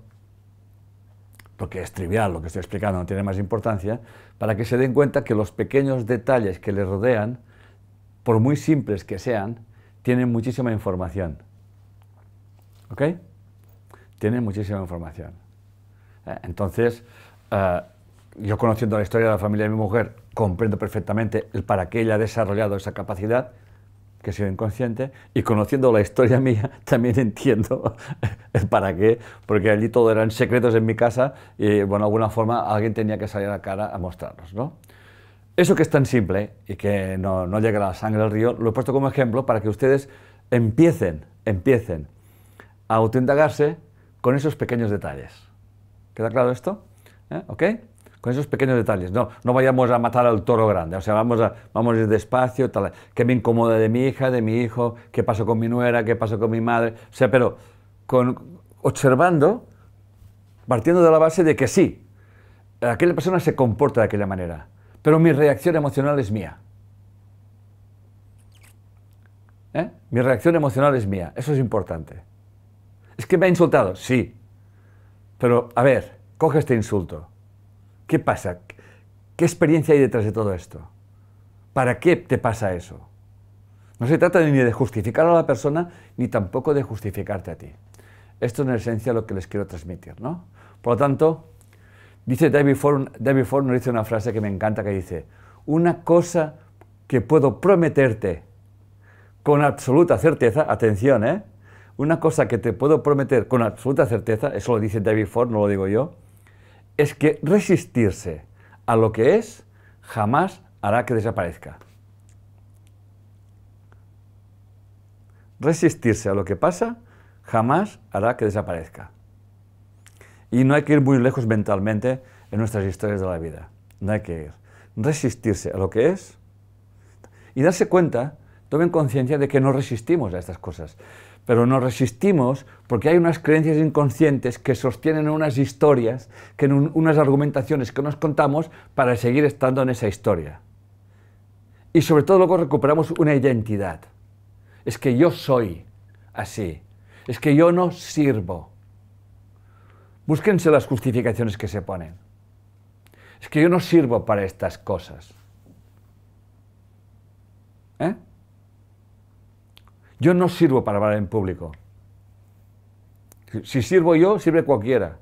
porque es trivial lo que estoy explicando, no tiene más importancia, para que se den cuenta que los pequeños detalles que les rodean, por muy simples que sean, tienen muchísima información. ¿Ok? Tienen muchísima información. Entonces, yo conociendo la historia de la familia de mi mujer, comprendo perfectamente el para qué ella ha desarrollado esa capacidad, que he sido inconsciente, y conociendo la historia mía, también entiendo el para qué, porque allí todo eran secretos en mi casa y, bueno, de alguna forma alguien tenía que salir a la cara a mostrarlos, ¿no? Eso que es tan simple y que no llega a la sangre al río, lo he puesto como ejemplo para que ustedes empiecen a autoindagarse con esos pequeños detalles. ¿Queda claro esto? ¿Ok? Con esos pequeños detalles. No vayamos a matar al toro grande, o sea, vamos a ir despacio, tal, qué me incomoda de mi hija, de mi hijo, qué pasó con mi nuera, qué pasó con mi madre, o sea, pero observando, partiendo de la base de que sí, aquella persona se comporta de aquella manera, pero mi reacción emocional es mía. Mi reacción emocional es mía, eso es importante. ¿Es que me ha insultado? Sí, pero a ver, coge este insulto. ¿Qué pasa? ¿Qué experiencia hay detrás de todo esto? ¿Para qué te pasa eso? No se trata ni de justificar a la persona, ni tampoco de justificarte a ti. Esto es en esencia lo que les quiero transmitir, ¿no? Por lo tanto, dice David Ford nos dice una frase que me encanta, que dice: una cosa que puedo prometerte con absoluta certeza, atención, una cosa que te puedo prometer con absoluta certeza, eso lo dice David Ford, no lo digo yo, es que resistirse a lo que es jamás hará que desaparezca. Resistirse a lo que pasa jamás hará que desaparezca. Y no hay que ir muy lejos mentalmente en nuestras historias de la vida. No hay que ir. Resistirse a lo que es y darse cuenta, tomen conciencia de que no resistimos a estas cosas. Pero nos resistimos porque hay unas creencias inconscientes que sostienen unas historias, unas argumentaciones que nos contamos para seguir estando en esa historia. Y sobre todo luego recuperamos una identidad. Es que yo soy así. Es que yo no sirvo. Búsquense las justificaciones que se ponen. Es que yo no sirvo para estas cosas. Yo no sirvo para hablar en público. Si sirvo yo, sirve cualquiera.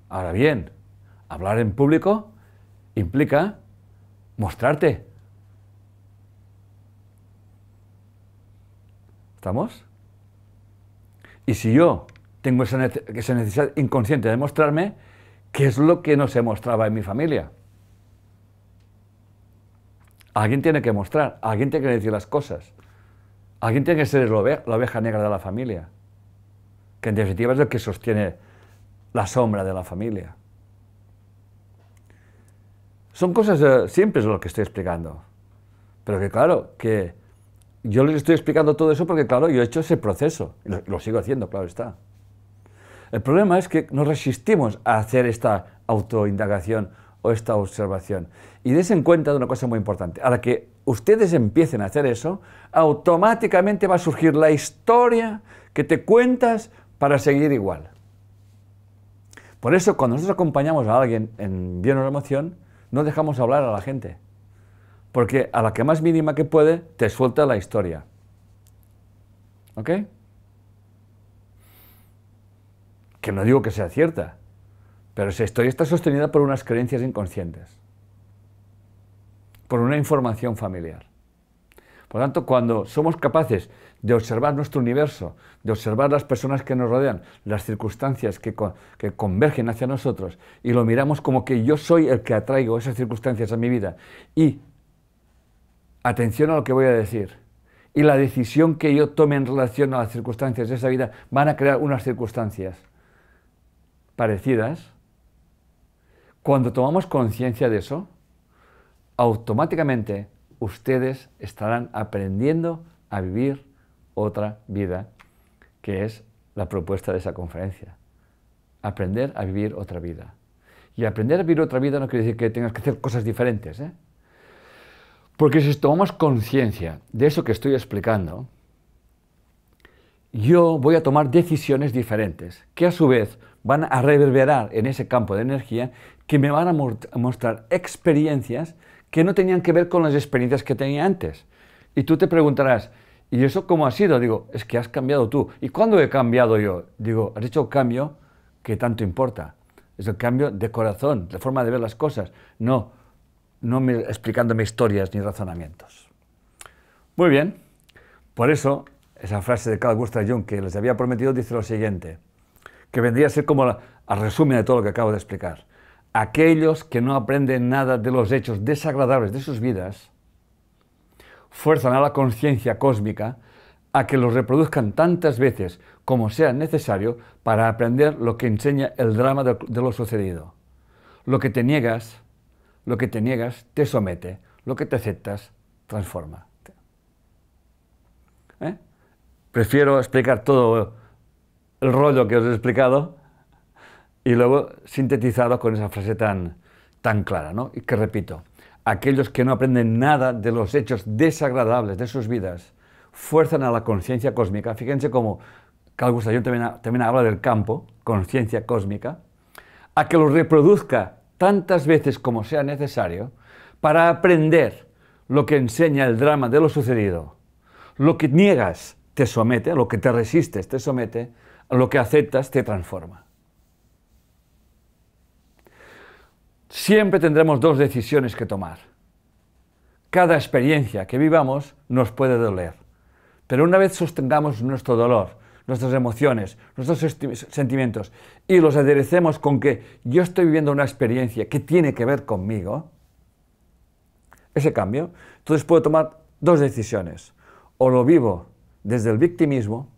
Ahora bien, hablar en público implica mostrarte. ¿Estamos? Y si yo tengo esa necesidad inconsciente de mostrarme, ¿qué es lo que no se mostraba en mi familia? Alguien tiene que mostrar, alguien tiene que decir las cosas. Alguien tiene que ser la oveja negra de la familia, que en definitiva es el que sostiene la sombra de la familia. Son cosas simples lo que estoy explicando, pero que claro, que yo les estoy explicando todo eso porque claro, yo he hecho ese proceso, y lo sigo haciendo, claro está. El problema es que nos resistimos a hacer esta autoindagación o esta observación. Y desen cuenta de una cosa muy importante. A la que ustedes empiecen a hacer eso, automáticamente va a surgir la historia que te cuentas para seguir igual. Por eso, cuando nosotros acompañamos a alguien en bioneuroemoción, no dejamos hablar a la gente. Porque a la que más mínima que puede, te suelta la historia. ¿Ok? Que no digo que sea cierta, pero esa historia está sostenida por unas creencias inconscientes, por una información familiar. Por lo tanto, cuando somos capaces de observar nuestro universo, de observar las personas que nos rodean, las circunstancias que convergen hacia nosotros, y lo miramos como que yo soy el que atraigo esas circunstancias a mi vida, y atención a lo que voy a decir, y la decisión que yo tome en relación a las circunstancias de esa vida van a crear unas circunstancias parecidas. Cuando tomamos conciencia de eso, automáticamente ustedes estarán aprendiendo a vivir otra vida, que es la propuesta de esa conferencia. Aprender a vivir otra vida. Y aprender a vivir otra vida no quiere decir que tengas que hacer cosas diferentes, ¿eh? Porque si tomamos conciencia de eso que estoy explicando, yo voy a tomar decisiones diferentes, que a su vez van a reverberar en ese campo de energía, que me van a mostrar experiencias que no tenían que ver con las experiencias que tenía antes. Y tú te preguntarás, ¿y eso cómo ha sido? Digo, es que has cambiado tú. ¿Y cuándo he cambiado yo? Digo, has hecho un cambio que tanto importa. Es el cambio de corazón, de forma de ver las cosas, no explicándome historias ni razonamientos. Muy bien, por eso esa frase de Carl Gustav Jung que les había prometido dice lo siguiente, que vendría a ser como el resumen de todo lo que acabo de explicar. Aquellos que no aprenden nada de los hechos desagradables de sus vidas fuerzan a la conciencia cósmica a que los reproduzcan tantas veces como sea necesario para aprender lo que enseña el drama de lo sucedido. Lo que te niegas te somete, lo que te aceptas transforma. ¿Eh? Prefiero explicar todo el rollo que os he explicado y luego sintetizado con esa frase tan clara, ¿no? Y que repito, aquellos que no aprenden nada de los hechos desagradables de sus vidas fuerzan a la conciencia cósmica. Fíjense cómo Carl Gustav Jung también habla del campo, conciencia cósmica, a que los reproduzca tantas veces como sea necesario para aprender lo que enseña el drama de lo sucedido. Lo que niegas te somete, lo que te resistes te somete, lo que aceptas te transforma. Siempre tendremos dos decisiones que tomar. Cada experiencia que vivamos nos puede doler, pero una vez sostengamos nuestro dolor, nuestras emociones, nuestros sentimientos y los aderecemos con que yo estoy viviendo una experiencia que tiene que ver conmigo, ese cambio, entonces puedo tomar dos decisiones. O lo vivo desde el victimismo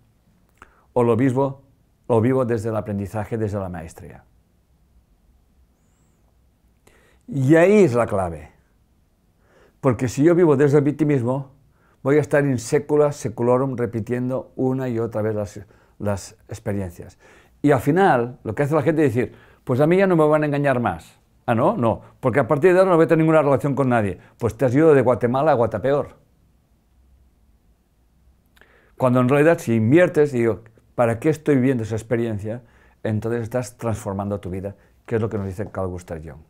o lo vivo desde el aprendizaje, desde la maestría. Y ahí es la clave. Porque si yo vivo desde el victimismo, voy a estar in secula seculorum repitiendo una y otra vez las experiencias. Y al final, lo que hace la gente es decir, pues a mí ya no me van a engañar más. Ah, ¿no? No, porque a partir de ahora no voy a tener ninguna relación con nadie. Pues te has ido de Guatemala a Guatapeor. Cuando en realidad si inviertes y digo, ¿para qué estoy viviendo esa experiencia? Entonces estás transformando tu vida, que es lo que nos dice Carl Gustav Jung.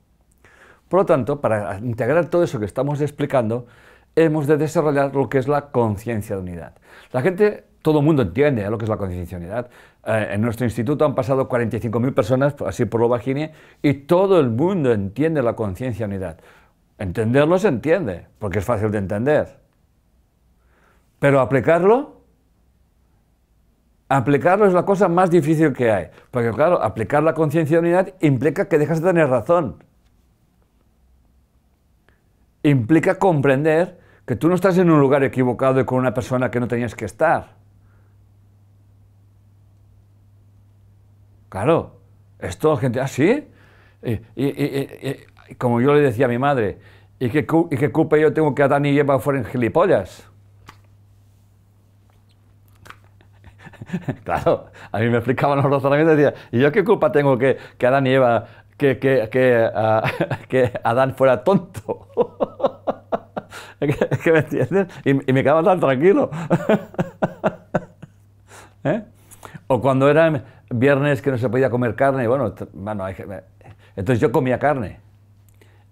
Por lo tanto, para integrar todo eso que estamos explicando, hemos de desarrollar lo que es la conciencia de unidad. La gente, todo el mundo entiende lo que es la conciencia de unidad. En nuestro instituto han pasado 45.000 personas, así por lo bajini, y todo el mundo entiende la conciencia de unidad. Entenderlo se entiende, porque es fácil de entender. Pero aplicarlo es la cosa más difícil que hay. Porque claro, aplicar la conciencia de unidad implica que dejas de tener razón. Implica comprender que tú no estás en un lugar equivocado y con una persona que no tenías que estar. Claro, esto la gente, ¿ah, sí? Y como yo le decía a mi madre, ¿y qué culpa yo tengo que Adán y Eva fueran gilipollas? Claro, a mí me explicaban los razonamientos y decía, ¿y yo qué culpa tengo que Adán y Eva que Adán fuera tonto. ¿Me entiendes? Y me quedaba tan tranquilo. ¿Eh? O cuando era viernes que no se podía comer carne, bueno, entonces yo comía carne.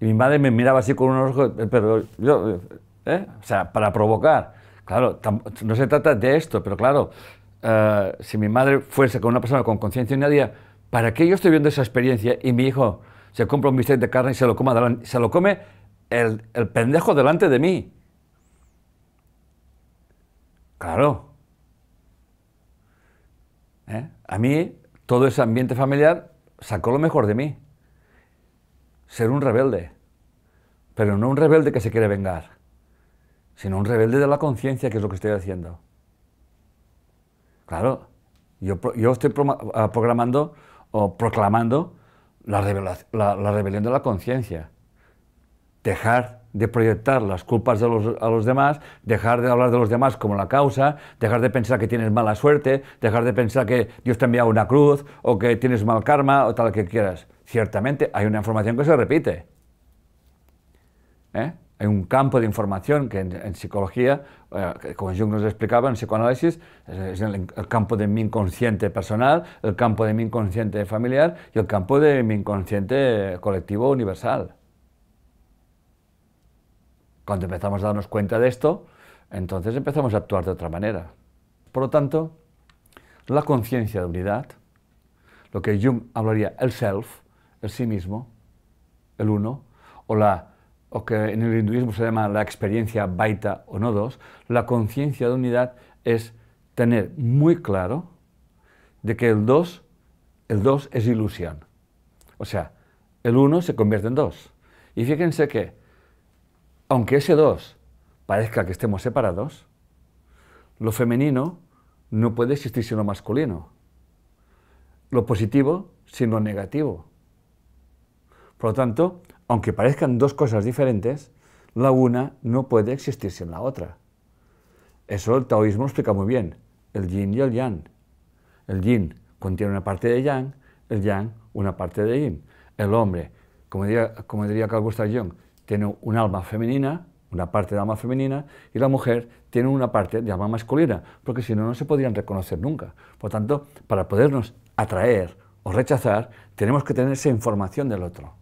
Y mi madre me miraba así con unos ojos, pero yo, o sea, para provocar. Claro, no se trata de esto, pero claro, si mi madre fuese con una persona con conciencia unida, ¿para qué yo estoy viendo esa experiencia y mi hijo se compra un bistec de carne y se lo come el pendejo delante de mí? Claro. A mí, todo ese ambiente familiar sacó lo mejor de mí. Ser un rebelde. Pero no un rebelde que se quiere vengar, sino un rebelde de la conciencia, que es lo que estoy haciendo. Claro, yo estoy programando o proclamando la rebelión de la conciencia. Dejar de proyectar las culpas a los demás, dejar de hablar de los demás como la causa, dejar de pensar que tienes mala suerte, dejar de pensar que Dios te ha enviado una cruz o que tienes mal karma o tal que quieras. Ciertamente hay una información que se repite. Hay un campo de información que en psicología, como Jung nos explicaba, en psicoanálisis, es el campo de mi inconsciente personal, el campo de mi inconsciente familiar y el campo de mi inconsciente colectivo universal. Cuando empezamos a darnos cuenta de esto, entonces empezamos a actuar de otra manera. Por lo tanto, la conciencia de unidad, lo que Jung hablaría el self, el sí mismo, el uno, o que en el hinduismo se llama la experiencia Vaita o nodos, la conciencia de unidad es tener muy claro de que el dos es ilusión. O sea, el uno se convierte en dos. Y fíjense que, aunque ese dos parezca que estemos separados, lo femenino no puede existir sin lo masculino. Lo positivo sin lo negativo. Por lo tanto, aunque parezcan dos cosas diferentes, la una no puede existir sin la otra. Eso el taoísmo lo explica muy bien, el yin y el yang. El yin contiene una parte de yang, el yang una parte de yin. El hombre, como diría Carl Gustav Jung, tiene un alma femenina, una parte de alma femenina, y la mujer tiene una parte de alma masculina, porque si no, no se podrían reconocer nunca. Por tanto, para podernos atraer o rechazar, tenemos que tener esa información del otro.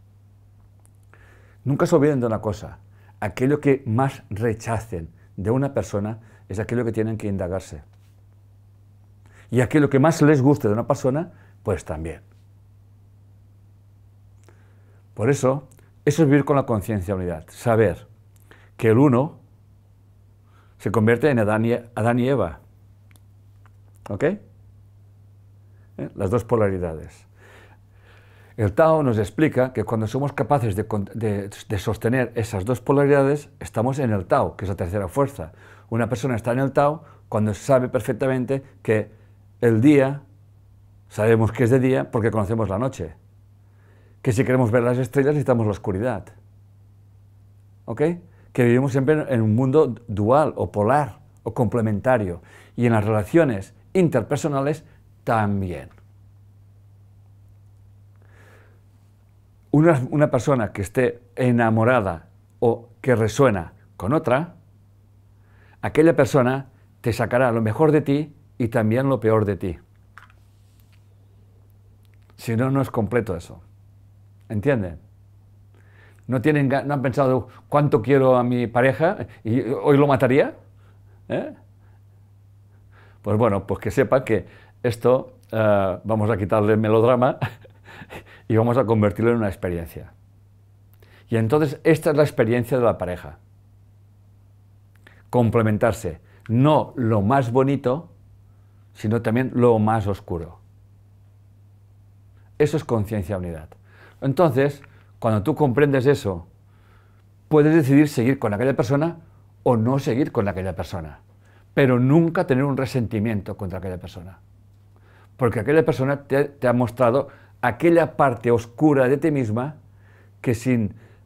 Nunca se olviden de una cosa, aquello que más rechacen de una persona es aquello que tienen que indagarse. Y aquello que más les guste de una persona, pues también. Por eso es vivir con la conciencia de unidad, saber que el uno se convierte en Adán y Eva. ¿Ok? Las dos polaridades. El Tao nos explica que cuando somos capaces de sostener esas dos polaridades, estamos en el Tao, que es la tercera fuerza. Una persona está en el Tao cuando sabe perfectamente que el día, sabemos que es de día porque conocemos la noche. Que si queremos ver las estrellas necesitamos la oscuridad. ¿Ok? Que vivimos siempre en un mundo dual o polar o complementario. Y en las relaciones interpersonales también. Una persona que esté enamorada o que resuena con otra, aquella persona te sacará lo mejor de ti y también lo peor de ti. Si no, no es completo eso. ¿Entienden? No han pensado cuánto quiero a mi pareja y hoy lo mataría. Pues bueno, pues que sepan que esto vamos a quitarle el melodrama y vamos a convertirlo en una experiencia. Y entonces esta es la experiencia de la pareja. Complementarse, no lo más bonito, sino también lo más oscuro. Eso es conciencia unidad. Entonces, cuando tú comprendes eso, puedes decidir seguir con aquella persona o no seguir con aquella persona, pero nunca tener un resentimiento contra aquella persona. Porque aquella persona te ha mostrado aquella parte oscura de ti misma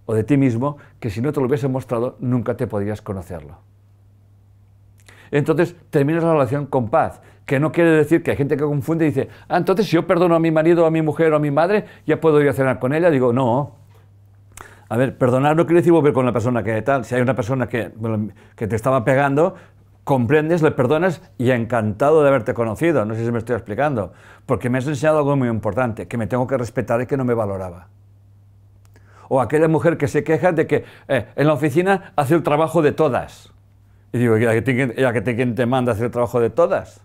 o de ti mismo que si no te lo hubiese mostrado nunca te podrías conocerlo. Entonces terminas la relación con paz, que no quiere decir que hay gente que confunde y dice, ah, entonces si yo perdono a mi marido, a mi mujer o a mi madre, ya puedo ir a cenar con ella. Digo, no. A ver, perdonar no quiere decir volver con la persona que tal. Si hay una persona que te estaba pegando, comprendes, le perdonas y encantado de haberte conocido. No sé si me estoy explicando. Porque me has enseñado algo muy importante, que me tengo que respetar y que no me valoraba. O aquella mujer que se queja de que en la oficina hace el trabajo de todas. Y digo, ¿quién te manda a hacer el trabajo de todas?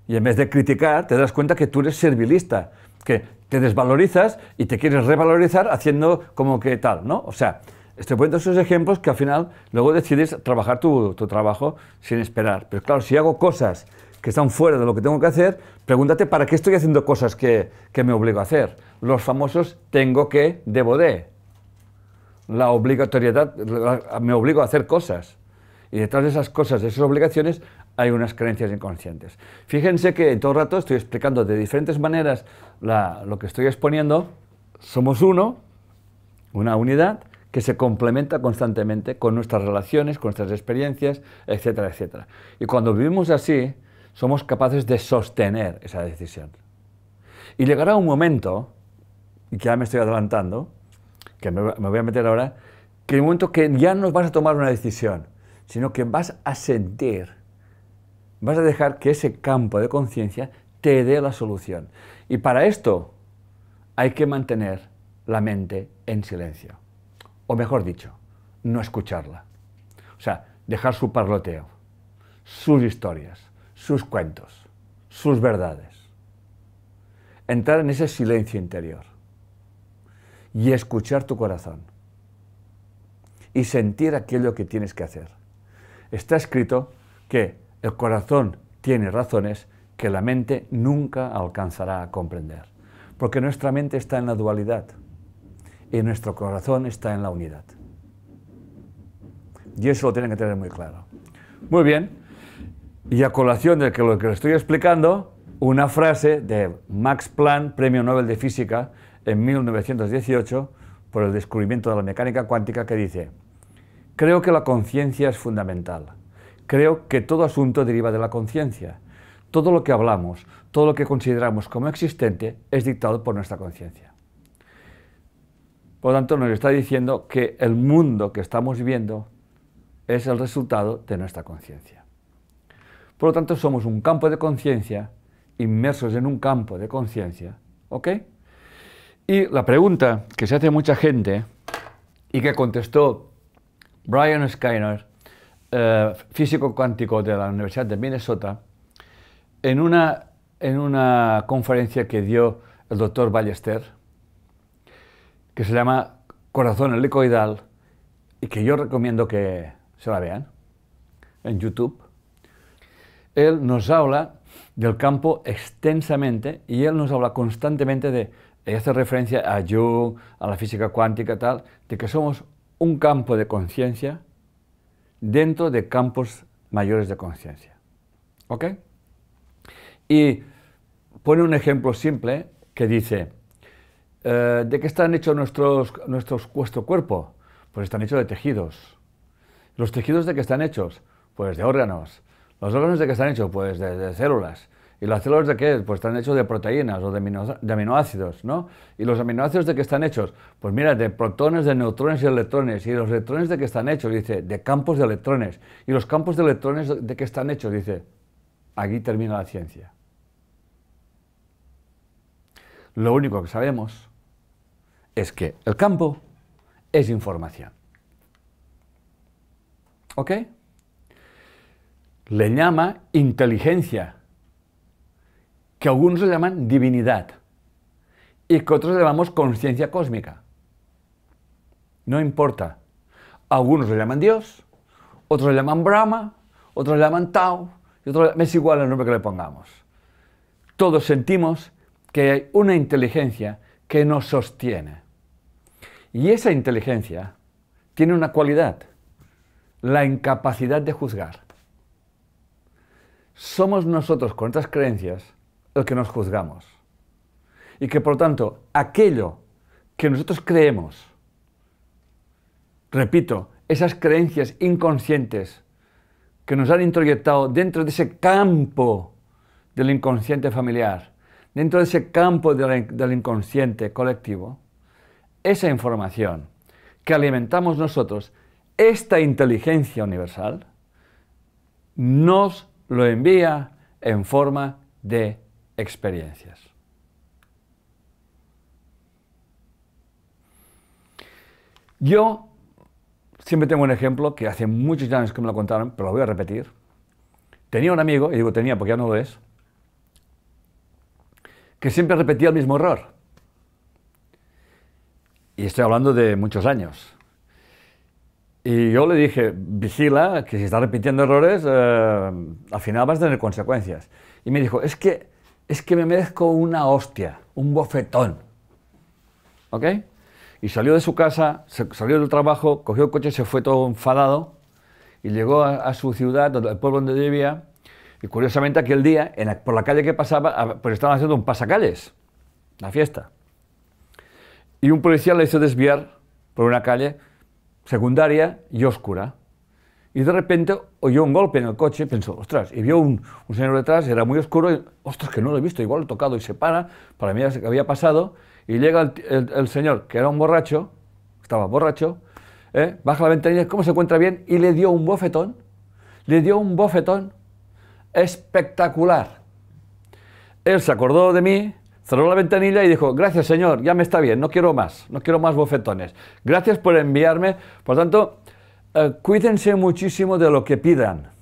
Y en vez de criticar, te das cuenta que tú eres servilista, que te desvalorizas y te quieres revalorizar haciendo como que tal, ¿no? O sea, estoy poniendo esos ejemplos que al final luego decides trabajar tu trabajo sin esperar. Pero claro, si hago cosas que están fuera de lo que tengo que hacer, pregúntate ¿para qué estoy haciendo cosas que me obligo a hacer? Los famosos tengo que, debo de. La obligatoriedad, me obligo a hacer cosas. Y detrás de esas cosas, de esas obligaciones, hay unas creencias inconscientes. Fíjense que todo el rato estoy explicando de diferentes maneras lo que estoy exponiendo. Somos una unidad que se complementa constantemente con nuestras relaciones, con nuestras experiencias, etcétera, etcétera. Y cuando vivimos así, somos capaces de sostener esa decisión. Y llegará un momento, y que ya me estoy adelantando, que me voy a meter ahora, que el momento que ya no vas a tomar una decisión, sino que vas a sentir, vas a dejar que ese campo de conciencia te dé la solución. Y para esto hay que mantener la mente en silencio. O mejor dicho, no escucharla. O sea, dejar su parloteo, sus historias, sus cuentos, sus verdades. Entrar en ese silencio interior y escuchar tu corazón y sentir aquello que tienes que hacer. Está escrito que el corazón tiene razones que la mente nunca alcanzará a comprender, porque nuestra mente está en la dualidad y nuestro corazón está en la unidad. Y eso lo tienen que tener muy claro. Muy bien, y a colación de lo que les estoy explicando, una frase de Max Planck, Premio Nobel de Física, en 1918, por el descubrimiento de la mecánica cuántica, que dice: creo que la conciencia es fundamental. Creo que todo asunto deriva de la conciencia. Todo lo que hablamos, todo lo que consideramos como existente, es dictado por nuestra conciencia. Por lo tanto, nos está diciendo que el mundo que estamos viviendo es el resultado de nuestra conciencia. Por lo tanto, somos un campo de conciencia, inmersos en un campo de conciencia, ¿ok? Y la pregunta que se hace mucha gente, y que contestó Brian Skinner, físico cuántico de la Universidad de Minnesota, en una conferencia que dio el doctor Ballester, que se llama Corazón helicoidal, y que yo recomiendo que se la vean en YouTube. Él nos habla del campo extensamente y él nos habla constantemente y hace referencia a Jung, a la física cuántica, tal, de que somos un campo de conciencia dentro de campos mayores de conciencia. ¿Ok? Y pone un ejemplo simple que dice, ¿de qué están hechos nuestro cuerpo? Pues están hechos de tejidos. ¿Los tejidos de qué están hechos? Pues de órganos. ¿Los órganos de qué están hechos? Pues de células. ¿Y las células de qué? Pues están hechos de proteínas o de aminoácidos, ¿no? ¿Y los aminoácidos de qué están hechos? Pues mira, de protones, de neutrones y electrones. ¿Y los electrones de qué están hechos? Dice, de campos de electrones. ¿Y los campos de electrones de qué están hechos? Dice, aquí termina la ciencia. Lo único que sabemos es que el campo es información. ¿Ok? Le llama inteligencia, que algunos le llaman divinidad y que otros le llamamos conciencia cósmica. No importa. Algunos le llaman Dios, otros le llaman Brahma, otros le llaman Tao, y otros es igual el nombre que le pongamos. Todos sentimos que hay una inteligencia que nos sostiene. Y esa inteligencia tiene una cualidad, la incapacidad de juzgar. Somos nosotros, con estas creencias, el que nos juzgamos. Y que, por lo tanto, aquello que nosotros creemos, repito, esas creencias inconscientes que nos han introyectado dentro de ese campo del inconsciente familiar, dentro de ese campo del inconsciente colectivo, esa información que alimentamos nosotros, esta inteligencia universal, nos lo envía en forma de experiencias. Yo siempre tengo un ejemplo que hace muchos años que me lo contaron, pero lo voy a repetir. Tenía un amigo, y digo tenía porque ya no lo es, que siempre repetía el mismo error. Y estoy hablando de muchos años. Y yo le dije, vigila, que si estás repitiendo errores, al final vas a tener consecuencias. Y me dijo, es que me merezco una hostia, un bofetón. ¿Ok? Y salió de su casa, salió del trabajo, cogió el coche, se fue todo enfadado y llegó a su ciudad, al pueblo donde vivía. Y curiosamente aquel día, por la calle que pasaba, pues estaban haciendo un pasacalles, la fiesta. Y un policía le hizo desviar por una calle secundaria y oscura. Y de repente oyó un golpe en el coche, pensó, ostras, y vio un señor detrás, era muy oscuro, y, ostras, que no lo he visto, igual lo he tocado, y se para, para mirar qué había pasado, y llega el señor, que era un borracho, estaba borracho, baja la ventanilla, ¿cómo se encuentra bien? Y le dio un bofetón espectacular. Él se acordó de mí, cerró la ventanilla y dijo, gracias señor, ya me está bien, no quiero más bofetones. Gracias por enviarme. Por tanto, cuídense muchísimo de lo que pidan.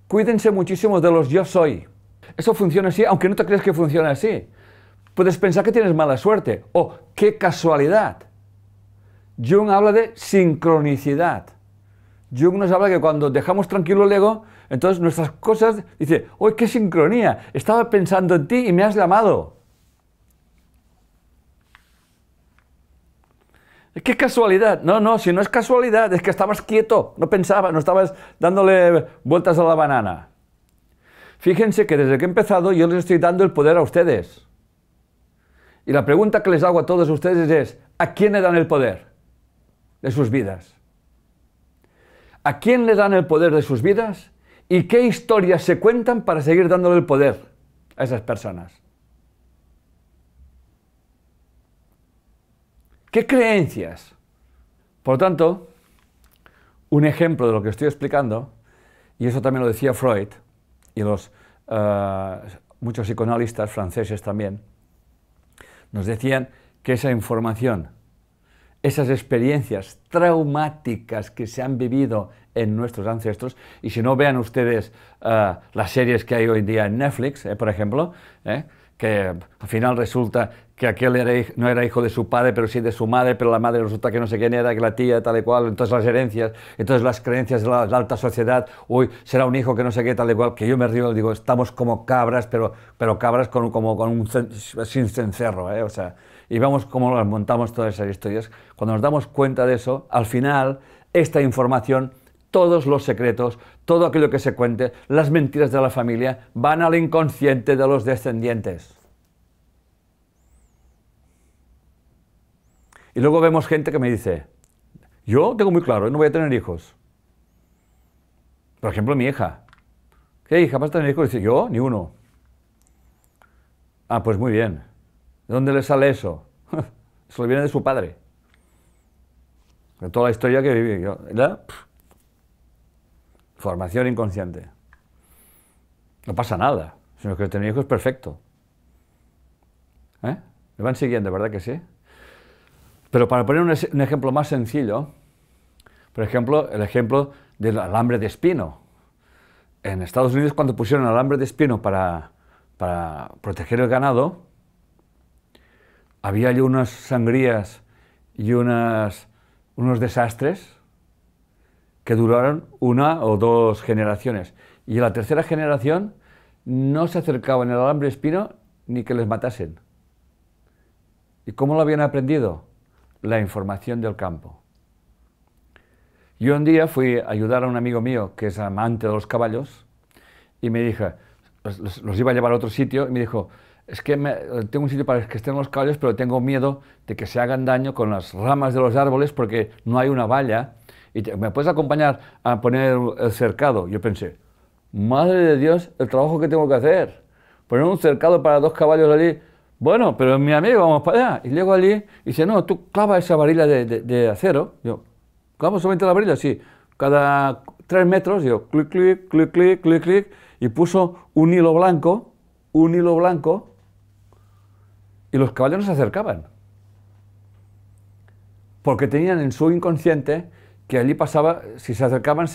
Cuídense muchísimo de los yo soy. Eso funciona así, aunque no te creas que funciona así. Puedes pensar que tienes mala suerte. Oh, qué casualidad. Jung habla de sincronicidad. Jung nos habla que cuando dejamos tranquilo el ego, entonces nuestras cosas, dice, ¡oh, qué sincronía! Estaba pensando en ti y me has llamado. ¡Qué casualidad! No, si no es casualidad, es que estabas quieto, no pensabas, no estabas dándole vueltas a la banana. Fíjense que desde que he empezado yo les estoy dando el poder a ustedes. Y la pregunta que les hago a todos ustedes es, ¿a quién le dan el poder de sus vidas? ¿A quién le dan el poder de sus vidas? ¿Y qué historias se cuentan para seguir dándole el poder a esas personas? ¿Qué creencias? Por lo tanto, un ejemplo de lo que estoy explicando, y eso también lo decía Freud, y muchos psicoanalistas franceses también, nos decían que esa información, esas experiencias traumáticas que se han vivido en nuestros ancestros, y si no, vean ustedes las series que hay hoy en día en Netflix, por ejemplo, que al final resulta que aquel no era hijo de su padre, pero sí de su madre, pero la madre resulta que no sé quién era, que la tía, tal y cual, entonces las herencias, entonces las creencias de la alta sociedad, uy, será un hijo que no sé qué, tal y cual, que yo me río, digo, estamos como cabras, pero cabras sin cencerro, o sea, y vamos cómo las montamos todas esas historias. Cuando nos damos cuenta de eso, al final, esta información, todos los secretos, todo aquello que se cuente, las mentiras de la familia, van al inconsciente de los descendientes. Y luego vemos gente que me dice, yo tengo muy claro, no voy a tener hijos. Por ejemplo, mi hija. ¿Qué hija? ¿Vas a tener hijos? Dice, yo, ni uno. Ah, pues muy bien. ¿De dónde le sale eso? Eso le viene de su padre. De toda la historia que viví yo. Formación inconsciente. No pasa nada, sino que tener hijos es perfecto. ¿Me van siguiendo, verdad que sí? Pero para poner un ejemplo más sencillo, por ejemplo, el ejemplo del alambre de espino. En Estados Unidos, cuando pusieron alambre de espino para proteger el ganado, había allí unas sangrías y unos desastres que duraron 1 o 2 generaciones. Y en la tercera generación no se acercaban el alambre de espino ni que les matasen. ¿Y cómo lo habían aprendido? La información del campo. Yo un día fui a ayudar a un amigo mío que es amante de los caballos y me dijo, los iba a llevar a otro sitio y me dijo, es que tengo un sitio para que estén los caballos, pero tengo miedo de que se hagan daño con las ramas de los árboles porque no hay una valla ¿Me puedes acompañar a poner el cercado? Yo pensé, madre de Dios, el trabajo que tengo que hacer. Poner un cercado para 2 caballos allí. Bueno, pero mi amigo, vamos para allá. Y llego allí y dice, no, tú clava esa varilla de acero. Yo, ¿clavo solamente la varilla? Sí. Cada 3 metros, yo, clic, clic, clic, clic, clic, clic, y puso un hilo blanco, y los caballos no se acercaban. Porque tenían en su inconsciente que allí pasaba, si se acercaban,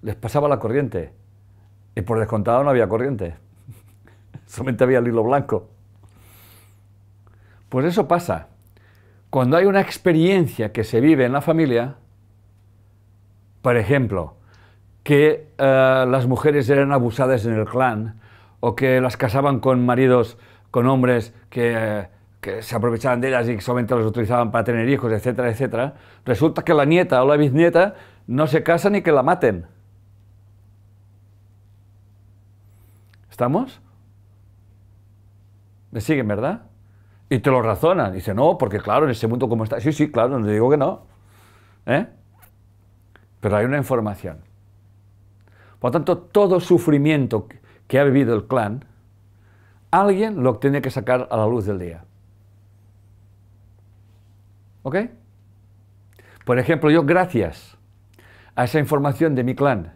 les pasaba la corriente. Y por descontado no había corriente. Solamente había el hilo blanco. Pues eso pasa. Cuando hay una experiencia que se vive en la familia, por ejemplo, que las mujeres eran abusadas en el clan, o que las casaban con maridos, con hombres que se aprovechaban de ellas y solamente las utilizaban para tener hijos, etcétera, etcétera, resulta que la nieta o la bisnieta no se casa ni que la maten. ¿Estamos? ¿Me siguen, verdad? Y te lo razonan. Dice, no, porque claro, en ese mundo como está... Sí, sí, claro, no te digo que no. ¿Eh? Pero hay una información. Por lo tanto, todo sufrimiento que ha vivido el clan, alguien lo tiene que sacar a la luz del día. ¿Ok? Por ejemplo, yo, gracias a esa información de mi clan,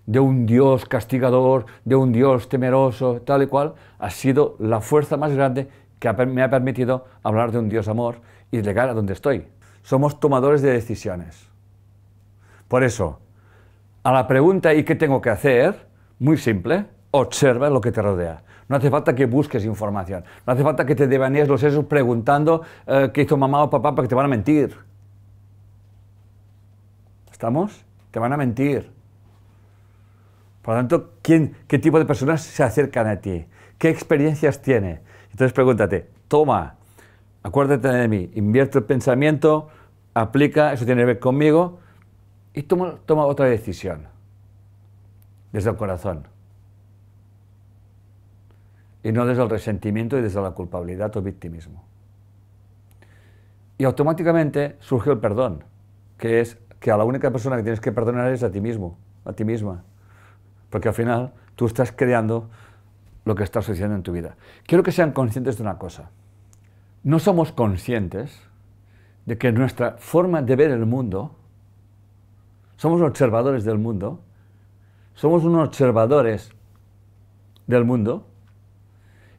de un Dios castigador, de un Dios temeroso, tal y cual, ha sido la fuerza más grande que me ha permitido hablar de un Dios amor y llegar a donde estoy. Somos tomadores de decisiones. Por eso, a la pregunta ¿y qué tengo que hacer? Muy simple, observa lo que te rodea. No hace falta que busques información, no hace falta que te devanees los sesos preguntando qué hizo mamá o papá, porque te van a mentir. ¿Estamos? Te van a mentir. Por lo tanto, ¿qué tipo de personas se acercan a ti? ¿Qué experiencias tiene? Entonces pregúntate, toma, acuérdate de mí, invierte el pensamiento, aplica, eso tiene que ver conmigo, y toma otra decisión, desde el corazón. Y no desde el resentimiento y desde la culpabilidad o victimismo. Y automáticamente surge el perdón, que es que a la única persona que tienes que perdonar es a ti mismo, a ti misma. Porque al final tú estás creando lo que está sucediendo en tu vida. Quiero que sean conscientes de una cosa. No somos conscientes de que nuestra forma de ver el mundo, somos observadores del mundo, somos unos observadores del mundo,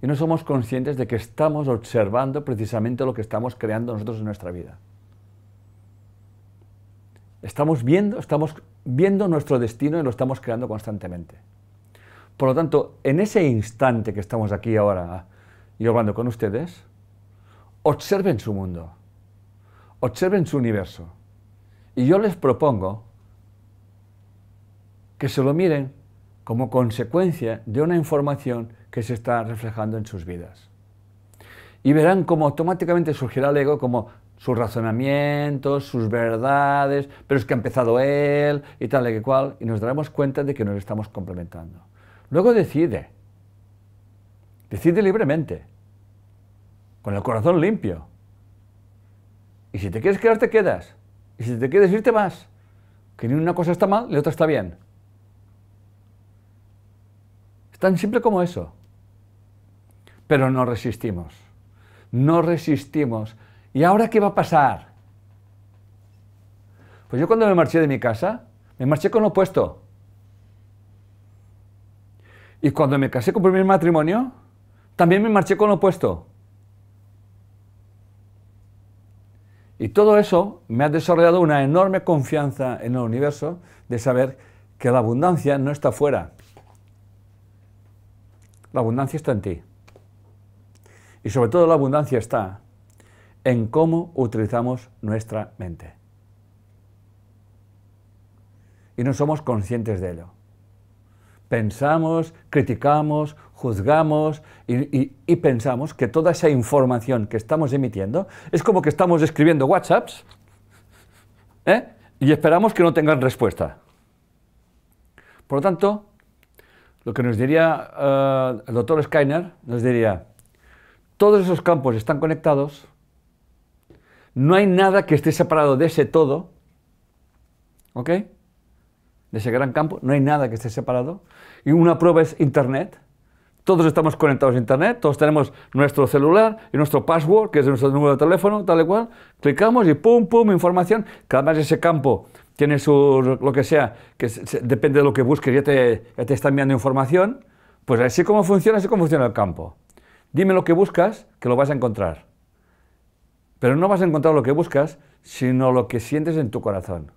y no somos conscientes de que estamos observando precisamente lo que estamos creando nosotros en nuestra vida. Estamos viendo nuestro destino y lo estamos creando constantemente. Por lo tanto, en ese instante que estamos aquí ahora, y hablando con ustedes, observen su mundo, observen su universo. Y yo les propongo que se lo miren como consecuencia de una información que se está reflejando en sus vidas. Y verán cómo automáticamente surgirá el ego como sus razonamientos, sus verdades, pero es que ha empezado él y tal y que cual, y nos daremos cuenta de que nos estamos complementando. Luego decide libremente, con el corazón limpio. Y si te quieres quedar, te quedas. Y si te quieres ir, te vas. Que ni una cosa está mal, la otra está bien. Es tan simple como eso. Pero no resistimos. No resistimos. ¿Y ahora qué va a pasar? Pues yo cuando me marché de mi casa, me marché con lo opuesto. Y cuando me casé con mi primer matrimonio, también me marché con lo opuesto. Y todo eso me ha desarrollado una enorme confianza en el universo de saber que la abundancia no está fuera. La abundancia está en ti. Y sobre todo la abundancia está en cómo utilizamos nuestra mente. Y no somos conscientes de ello. Pensamos, criticamos, juzgamos y pensamos que toda esa información que estamos emitiendo es como que estamos escribiendo WhatsApps y esperamos que no tengan respuesta. Por lo tanto, lo que nos diría el doctor Skinner, nos diría, todos esos campos están conectados, no hay nada que esté separado de ese todo, ¿ok? De ese gran campo, no hay nada que esté separado. Y una prueba es Internet. Todos estamos conectados a Internet, todos tenemos nuestro celular y nuestro password, que es nuestro número de teléfono, tal y cual. Clicamos y pum, pum, información. Que además ese campo tiene su, lo que sea, que depende de lo que busques, ya te está enviando información. Pues así como funciona el campo. Dime lo que buscas, que lo vas a encontrar. Pero no vas a encontrar lo que buscas, sino lo que sientes en tu corazón.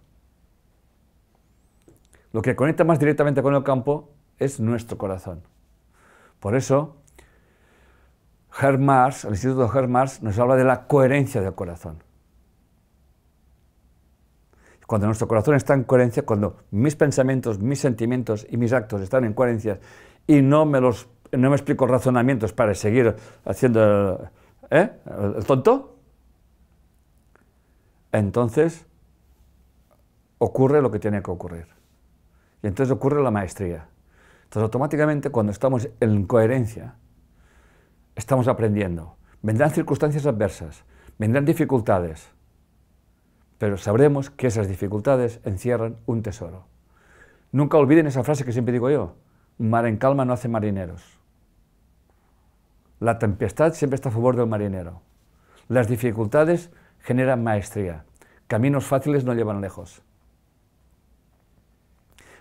Lo que conecta más directamente con el campo es nuestro corazón. Por eso, Herb Mars, el Instituto Herb Mars, nos habla de la coherencia del corazón. Cuando nuestro corazón está en coherencia, cuando mis pensamientos, mis sentimientos y mis actos están en coherencia y no me explico razonamientos para seguir haciendo el tonto, entonces ocurre lo que tiene que ocurrir. Y entonces ocurre la maestría. Entonces automáticamente cuando estamos en coherencia, estamos aprendiendo. Vendrán circunstancias adversas, vendrán dificultades, pero sabremos que esas dificultades encierran un tesoro. Nunca olviden esa frase que siempre digo yo: mar en calma no hace marineros. La tempestad siempre está a favor del marinero. Las dificultades generan maestría. Caminos fáciles no llevan lejos.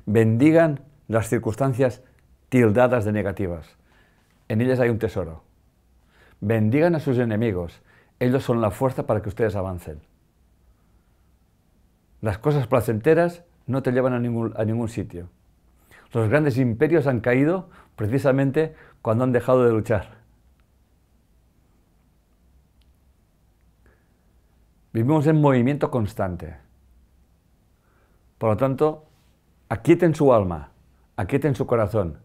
Bendigan las circunstancias tildadas de negativas. En ellas hay un tesoro. Bendigan a sus enemigos. Ellos son la fuerza para que ustedes avancen. Las cosas placenteras no te llevan a ningún sitio. Los grandes imperios han caído precisamente cuando han dejado de luchar. Vivimos en movimiento constante. Por lo tanto, aquieten su alma, aquieten su corazón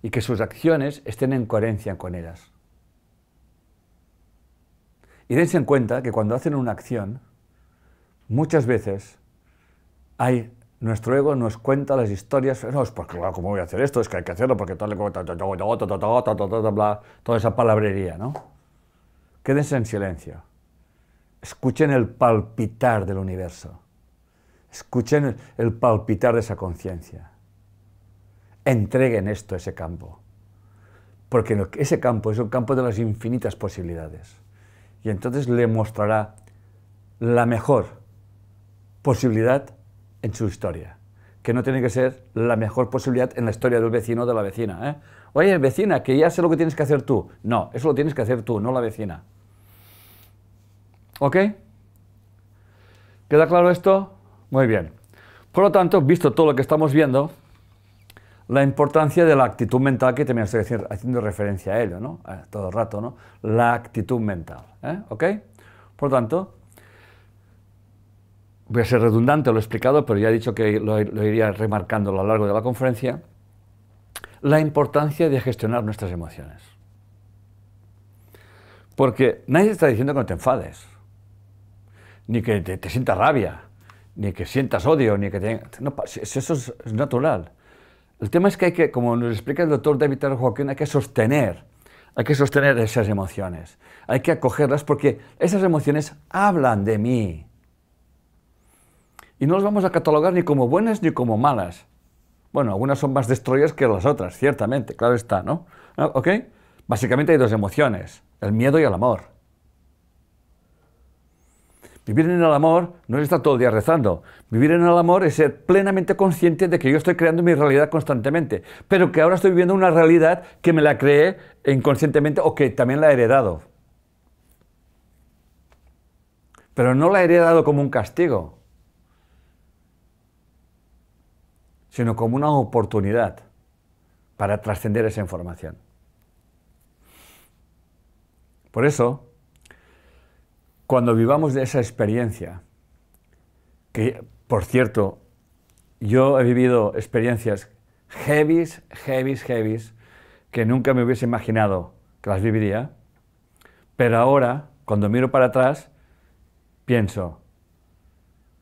y que sus acciones estén en coherencia con ellas. Y dense en cuenta que cuando hacen una acción, muchas veces nuestro ego nos cuenta las historias. No, es porque, claro, ¿cómo voy a hacer esto? Es que hay que hacerlo porque tal y como toda esa palabrería, ¿no? Quédense en silencio. Escuchen el palpitar del universo. Escuchen el palpitar de esa conciencia. Entreguen esto a ese campo. Porque ese campo es un campo de las infinitas posibilidades. Y entonces le mostrará la mejor posibilidad en su historia. Que no tiene que ser la mejor posibilidad en la historia del vecino o de la vecina, ¿eh? Oye, vecina, que ya sé lo que tienes que hacer tú. No, eso lo tienes que hacer tú, no la vecina. ¿Ok? ¿Queda claro esto? Muy bien. Por lo tanto, visto todo lo que estamos viendo, la importancia de la actitud mental, que también estoy haciendo referencia a ello, ¿no? Todo el rato, ¿no? La actitud mental, ¿ok? Por lo tanto, voy a ser redundante, lo he explicado, pero ya he dicho que lo iría remarcando a lo largo de la conferencia, la importancia de gestionar nuestras emociones. Porque nadie está diciendo que no te enfades, ni que te sientas rabia, ni que sientas odio, ni que no, eso es natural. El tema es que hay que, como nos explica el doctor David R. Hawkins, hay que sostener esas emociones, hay que acogerlas porque esas emociones hablan de mí. Y no las vamos a catalogar ni como buenas ni como malas. Bueno, algunas son más destroyers que las otras, ciertamente, claro está, ¿no? ¿Ok? Básicamente hay dos emociones, el miedo y el amor. Vivir en el amor no es estar todo el día rezando. Vivir en el amor es ser plenamente consciente de que yo estoy creando mi realidad constantemente, pero que ahora estoy viviendo una realidad que me la creé inconscientemente o que también la he heredado. Pero no la he heredado como un castigo, sino como una oportunidad para trascender esa información. Por eso, cuando vivamos de esa experiencia, que, por cierto, yo he vivido experiencias heavies, que nunca me hubiese imaginado que las viviría, pero ahora, cuando miro para atrás, pienso,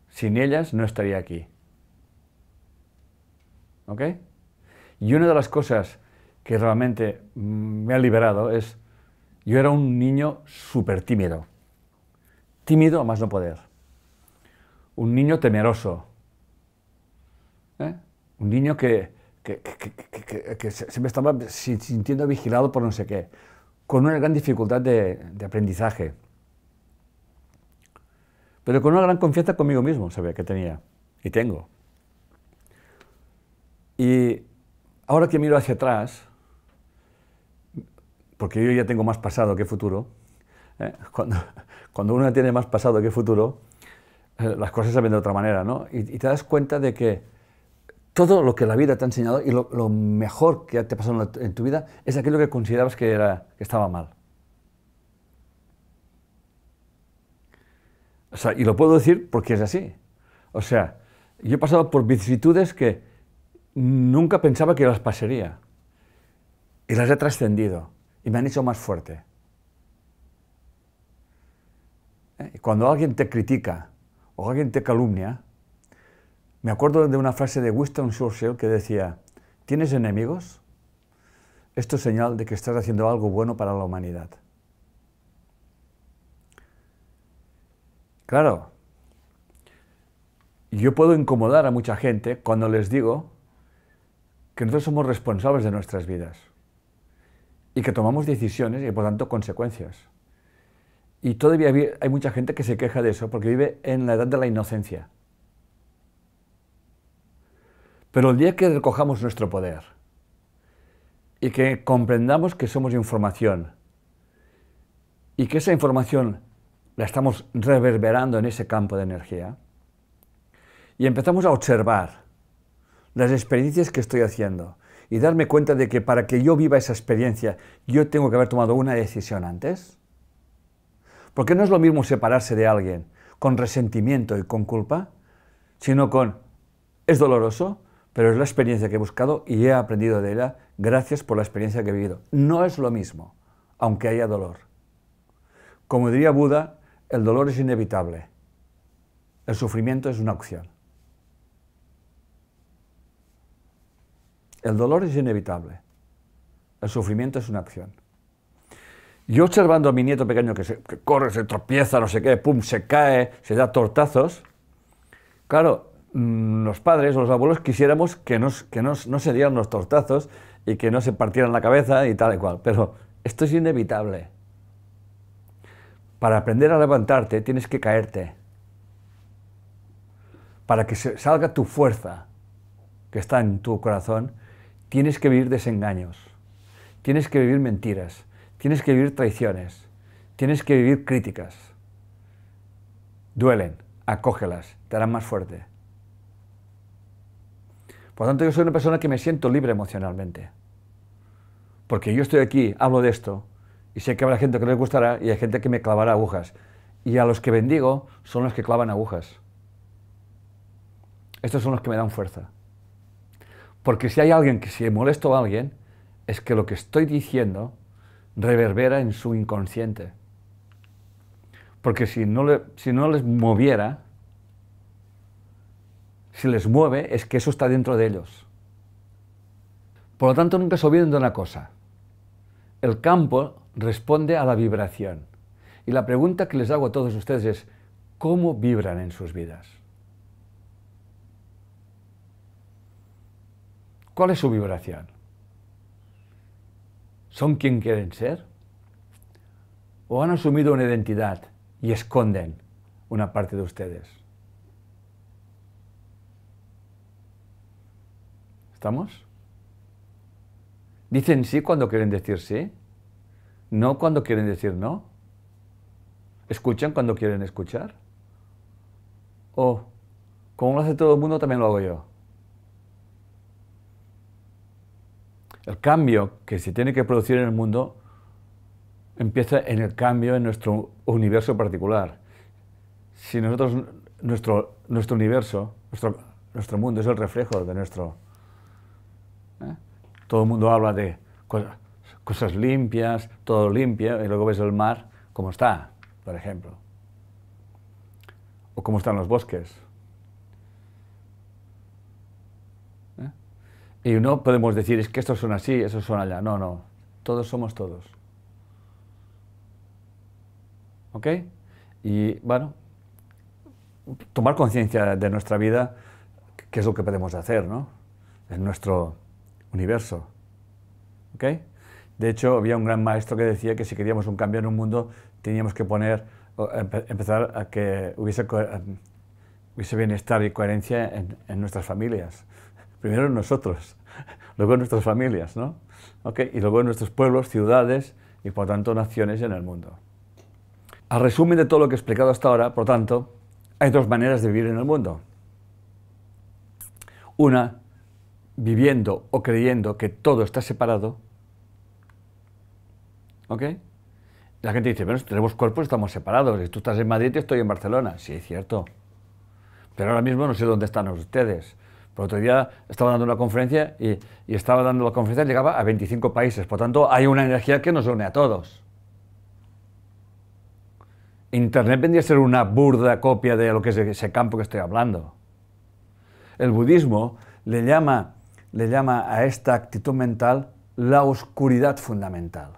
sin ellas no estaría aquí. ¿Ok? Y una de las cosas que realmente me ha liberado es, yo era un niño súper tímido. Tímido a más no poder. Un niño temeroso. ¿eh? Un niño que se me estaba sintiendo vigilado por no sé qué, con una gran dificultad de aprendizaje, pero con una gran confianza conmigo mismo, sabía que tenía y tengo. Y ahora que miro hacia atrás, porque yo ya tengo más pasado que futuro, cuando uno tiene más pasado que futuro, las cosas se ven de otra manera, ¿no? Y te das cuenta de que todo lo que la vida te ha enseñado y lo mejor que te ha pasado en tu vida es aquello que considerabas que estaba mal. O sea, y lo puedo decir porque es así. O sea, yo he pasado por vicisitudes que nunca pensaba que las pasaría. Y las he trascendido y me han hecho más fuerte. Y cuando alguien te critica o alguien te calumnia, me acuerdo de una frase de Winston Churchill que decía: ¿tienes enemigos? Esto es señal de que estás haciendo algo bueno para la humanidad. Claro, yo puedo incomodar a mucha gente cuando les digo que nosotros somos responsables de nuestras vidas y que tomamos decisiones y por tanto consecuencias. Y todavía hay mucha gente que se queja de eso porque vive en la edad de la inocencia. Pero el día que recojamos nuestro poder y que comprendamos que somos información y que esa información la estamos reverberando en ese campo de energía y empezamos a observar las experiencias que estoy haciendo y darme cuenta de que para que yo viva esa experiencia yo tengo que haber tomado una decisión antes, porque no es lo mismo separarse de alguien con resentimiento y con culpa, sino con es doloroso, pero es la experiencia que he buscado y he aprendido de ella gracias por la experiencia que he vivido. No es lo mismo, aunque haya dolor. Como diría Buda, el dolor es inevitable. El sufrimiento es una opción. El dolor es inevitable. El sufrimiento es una opción. Yo observando a mi nieto pequeño que corre, se tropieza, no sé qué, pum, se cae, se da tortazos, claro, los padres o los abuelos quisiéramos que no se dieran los tortazos y que no se partieran la cabeza y tal y cual, pero esto es inevitable. Para aprender a levantarte tienes que caerte. Para que salga tu fuerza que está en tu corazón, tienes que vivir desengaños, tienes que vivir mentiras, tienes que vivir traiciones, tienes que vivir críticas. Duelen, acógelas, te harán más fuerte. Por lo tanto, yo soy una persona que me siento libre emocionalmente. Porque yo estoy aquí, hablo de esto, y sé que habrá gente que les gustará y hay gente que me clavará agujas. Y a los que bendigo son los que clavan agujas. Estos son los que me dan fuerza. Porque si hay alguien que si molesto a alguien, es que lo que estoy diciendo reverbera en su inconsciente. Porque si no les moviera, si les mueve, es que eso está dentro de ellos. Por lo tanto, nunca se olviden de una cosa. El campo responde a la vibración. Y la pregunta que les hago a todos ustedes es, ¿cómo vibran en sus vidas? ¿Cuál es su vibración? ¿Son quien quieren ser? ¿O han asumido una identidad y esconden una parte de ustedes? ¿Estamos? ¿Dicen sí cuando quieren decir sí? ¿No cuando quieren decir no? ¿Escuchan cuando quieren escuchar? ¿O como lo hace todo el mundo, también lo hago yo? El cambio que se tiene que producir en el mundo empieza en el cambio en nuestro universo particular. Si nosotros, nuestro universo, nuestro mundo es el reflejo de nuestro... Todo el mundo habla de cosas limpias, todo limpio, y luego ves el mar como está, por ejemplo. O cómo están los bosques. Y no podemos decir, es que estos son así, esos son allá. No, no. Todos somos todos. ¿Ok? Y bueno, tomar conciencia de nuestra vida, qué es lo que podemos hacer, ¿no? En nuestro universo. ¿Ok? De hecho, había un gran maestro que decía que si queríamos un cambio en un mundo, teníamos que empezar a que hubiese bienestar y coherencia en nuestras familias. Primero en nosotros, luego en nuestras familias, ¿no? ¿Ok? Y luego en nuestros pueblos, ciudades y por tanto naciones en el mundo. Al resumen de todo lo que he explicado hasta ahora, por tanto, hay dos maneras de vivir en el mundo. Una, viviendo o creyendo que todo está separado. ¿Ok? La gente dice, bueno, tenemos cuerpos, estamos separados. Tú estás en Madrid y estoy en Barcelona. Sí, es cierto. Pero ahora mismo no sé dónde están ustedes. Por otro día estaba dando una conferencia y estaba dando la conferencia, llegaba a 25 países. Por tanto, hay una energía que nos une a todos. Internet vendría a ser una burda copia de lo que es ese campo que estoy hablando. El budismo le llama a esta actitud mental la oscuridad fundamental.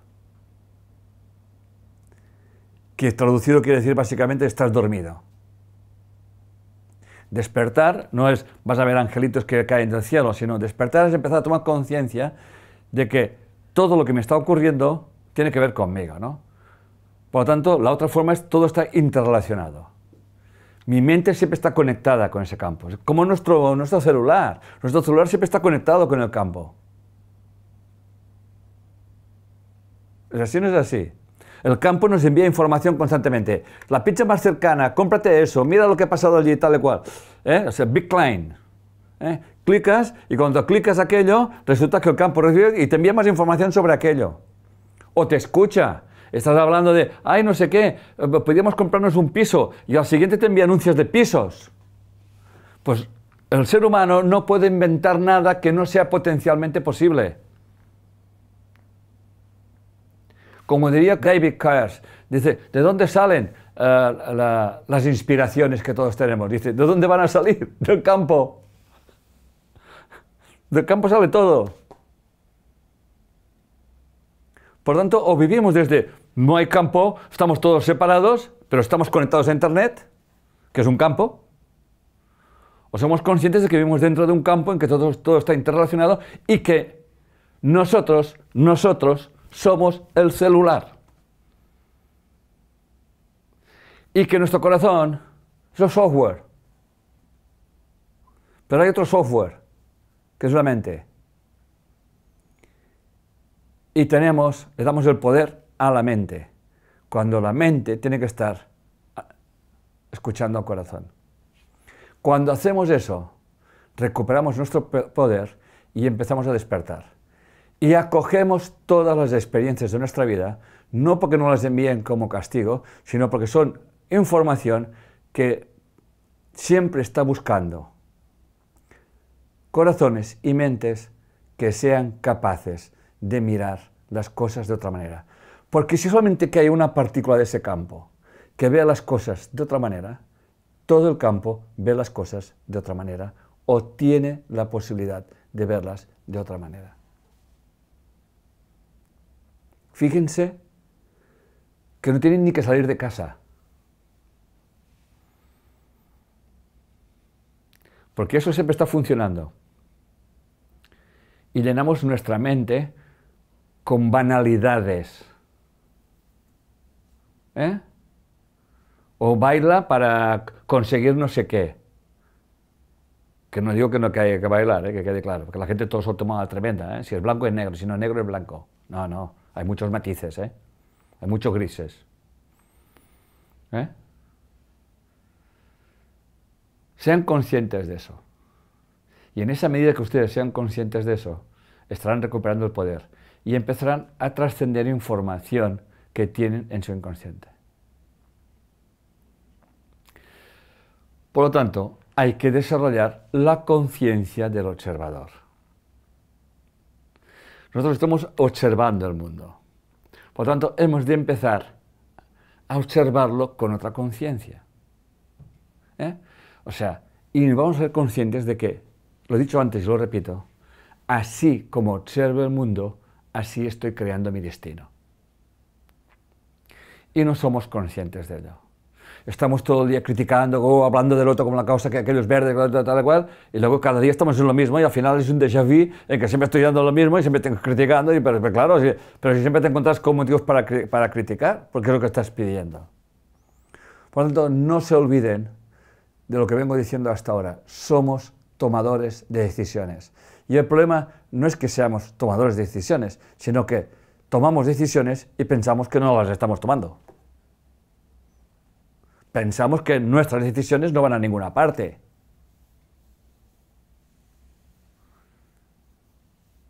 Que traducido quiere decir básicamente estás dormido. Despertar no es vas a ver angelitos que caen del cielo, sino despertar es empezar a tomar conciencia de que todo lo que me está ocurriendo tiene que ver conmigo, ¿no? Por lo tanto, la otra forma es todo está interrelacionado. Mi mente siempre está conectada con ese campo, como nuestro celular. Nuestro celular siempre está conectado con el campo. ¿Es así o no es así? El campo nos envía información constantemente. La pizza más cercana, cómprate eso, mira lo que ha pasado allí, tal y cual. O sea, Big Klein. Clicas y cuando clicas aquello, resulta que el campo recibe y te envía más información sobre aquello. O te escucha. Estás hablando de, ay, no sé qué, podríamos comprarnos un piso y al siguiente te envía anuncios de pisos. Pues el ser humano no puede inventar nada que no sea potencialmente posible. Como diría David Cairs, dice, ¿de dónde salen las inspiraciones que todos tenemos? Dice, ¿de dónde van a salir? Del campo. Del campo sale todo. Por tanto, o vivimos desde no hay campo, estamos todos separados, pero estamos conectados a Internet, que es un campo, o somos conscientes de que vivimos dentro de un campo en que todo está interrelacionado y que nosotros somos el celular. Y que nuestro corazón es el software. Pero hay otro software, que es la mente. Y le damos el poder a la mente, cuando la mente tiene que estar escuchando al corazón. Cuando hacemos eso, recuperamos nuestro poder y empezamos a despertar. Y acogemos todas las experiencias de nuestra vida, no porque no las envíen como castigo, sino porque son información que siempre está buscando corazones y mentes que sean capaces de mirar las cosas de otra manera. Porque si solamente que hay una partícula de ese campo que vea las cosas de otra manera, todo el campo ve las cosas de otra manera o tiene la posibilidad de verlas de otra manera. Fíjense que no tienen ni que salir de casa. Porque eso siempre está funcionando. Y llenamos nuestra mente con banalidades. O baila para conseguir no sé qué. Que no digo que no haya que bailar, que quede claro, porque la gente todo se lo toma tremenda. Si es blanco es negro, si no es negro es blanco. No, no, hay muchos matices, hay muchos grises. Sean conscientes de eso. Y en esa medida que ustedes sean conscientes de eso, estarán recuperando el poder y empezarán a trascender información que tienen en su inconsciente. Por lo tanto, hay que desarrollar la conciencia del observador. Nosotros estamos observando el mundo. Por lo tanto, hemos de empezar a observarlo con otra conciencia. O sea, y vamos a ser conscientes de que, lo he dicho antes y lo repito, así como observo el mundo, así estoy creando mi destino. Y no somos conscientes de ello. estamos todo el día criticando, o hablando del otro como la causa que aquello es verde, tal y cual, y luego cada día estamos en lo mismo y al final es un déjà vu en que siempre estoy dando lo mismo y siempre estoy criticando, pero claro, pero si siempre te encuentras con motivos para criticar, porque es lo que estás pidiendo. Por lo tanto, no se olviden de lo que vengo diciendo hasta ahora. Somos tomadores de decisiones. Y el problema no es que seamos tomadores de decisiones, sino que tomamos decisiones y pensamos que no las estamos tomando. Pensamos que nuestras decisiones no van a ninguna parte.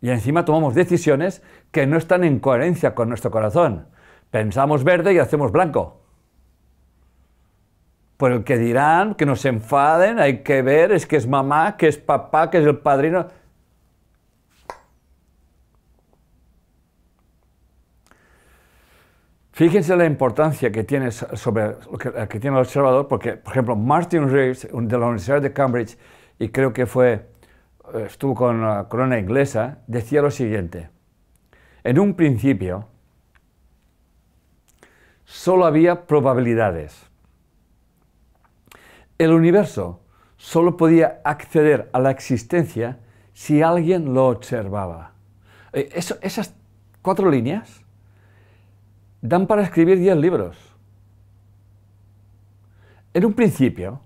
Y encima tomamos decisiones que no están en coherencia con nuestro corazón. Pensamos verde y hacemos blanco. Por el que dirán, que nos enfaden, hay que ver, es que es mamá, que es papá, que es el padrino. Fíjense la importancia que tiene sobre que tiene el observador, porque, por ejemplo, Martin Rees, de la Universidad de Cambridge, y creo que estuvo con la corona inglesa, decía lo siguiente: en un principio solo había probabilidades. El universo solo podía acceder a la existencia si alguien lo observaba. Esas 4 líneas dan para escribir 10 libros. En un principio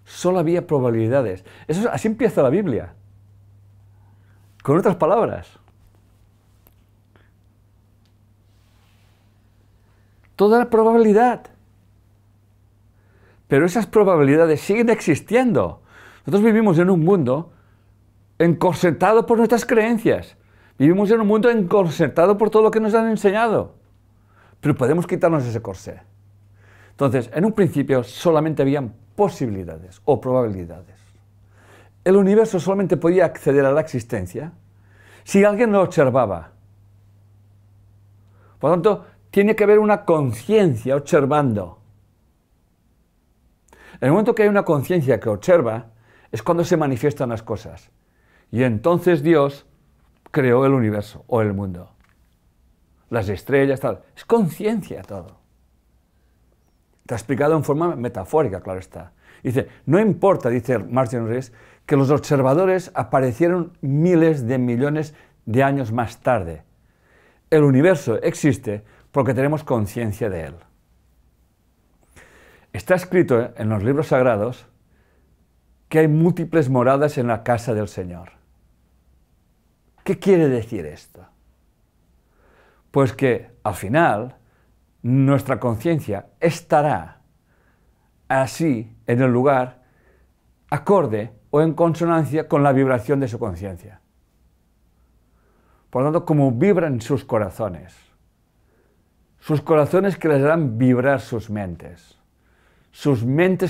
solo había probabilidades. Así empieza la Biblia. Con otras palabras. Toda la probabilidad. Pero esas probabilidades siguen existiendo. Nosotros vivimos en un mundo encorsetado por nuestras creencias. Vivimos en un mundo encorsetado por todo lo que nos han enseñado. Pero podemos quitarnos ese corsé. Entonces, en un principio solamente habían posibilidades o probabilidades. El universo solamente podía acceder a la existencia si alguien lo observaba. Por lo tanto, tiene que haber una conciencia observando. En el momento que hay una conciencia que observa, es cuando se manifiestan las cosas. Y entonces Dios creó el universo o el mundo. Las estrellas, tal. Es conciencia todo. Está explicado en forma metafórica, claro está. Dice, no importa, dice Martin Rees, que los observadores aparecieron miles de millones de años más tarde. El universo existe porque tenemos conciencia de él. Está escrito en los libros sagrados que hay múltiples moradas en la casa del Señor. ¿Qué quiere decir esto? Pues que al final nuestra conciencia estará así en el lugar acorde o en consonancia con la vibración de su conciencia. Por lo tanto, como vibran sus corazones que les harán vibrar sus mentes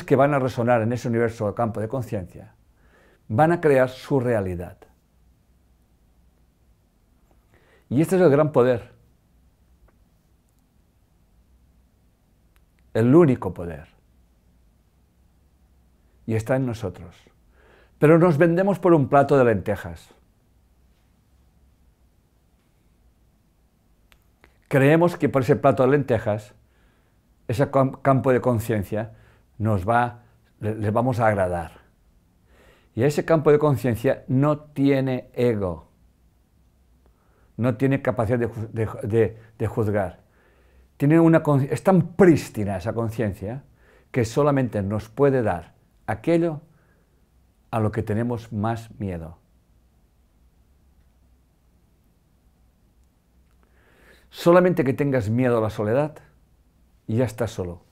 que van a resonar en ese universo o campo de conciencia, van a crear su realidad. Y este es el gran poder, el único poder, y está en nosotros. Pero nos vendemos por un plato de lentejas. Creemos que por ese plato de lentejas, ese campo de conciencia, les vamos a agradar. Y ese campo de conciencia no tiene ego, no tiene capacidad de juzgar. Es tan prístina esa conciencia que solamente nos puede dar aquello a lo que tenemos más miedo. Solamente que tengas miedo a la soledad y ya estás solo.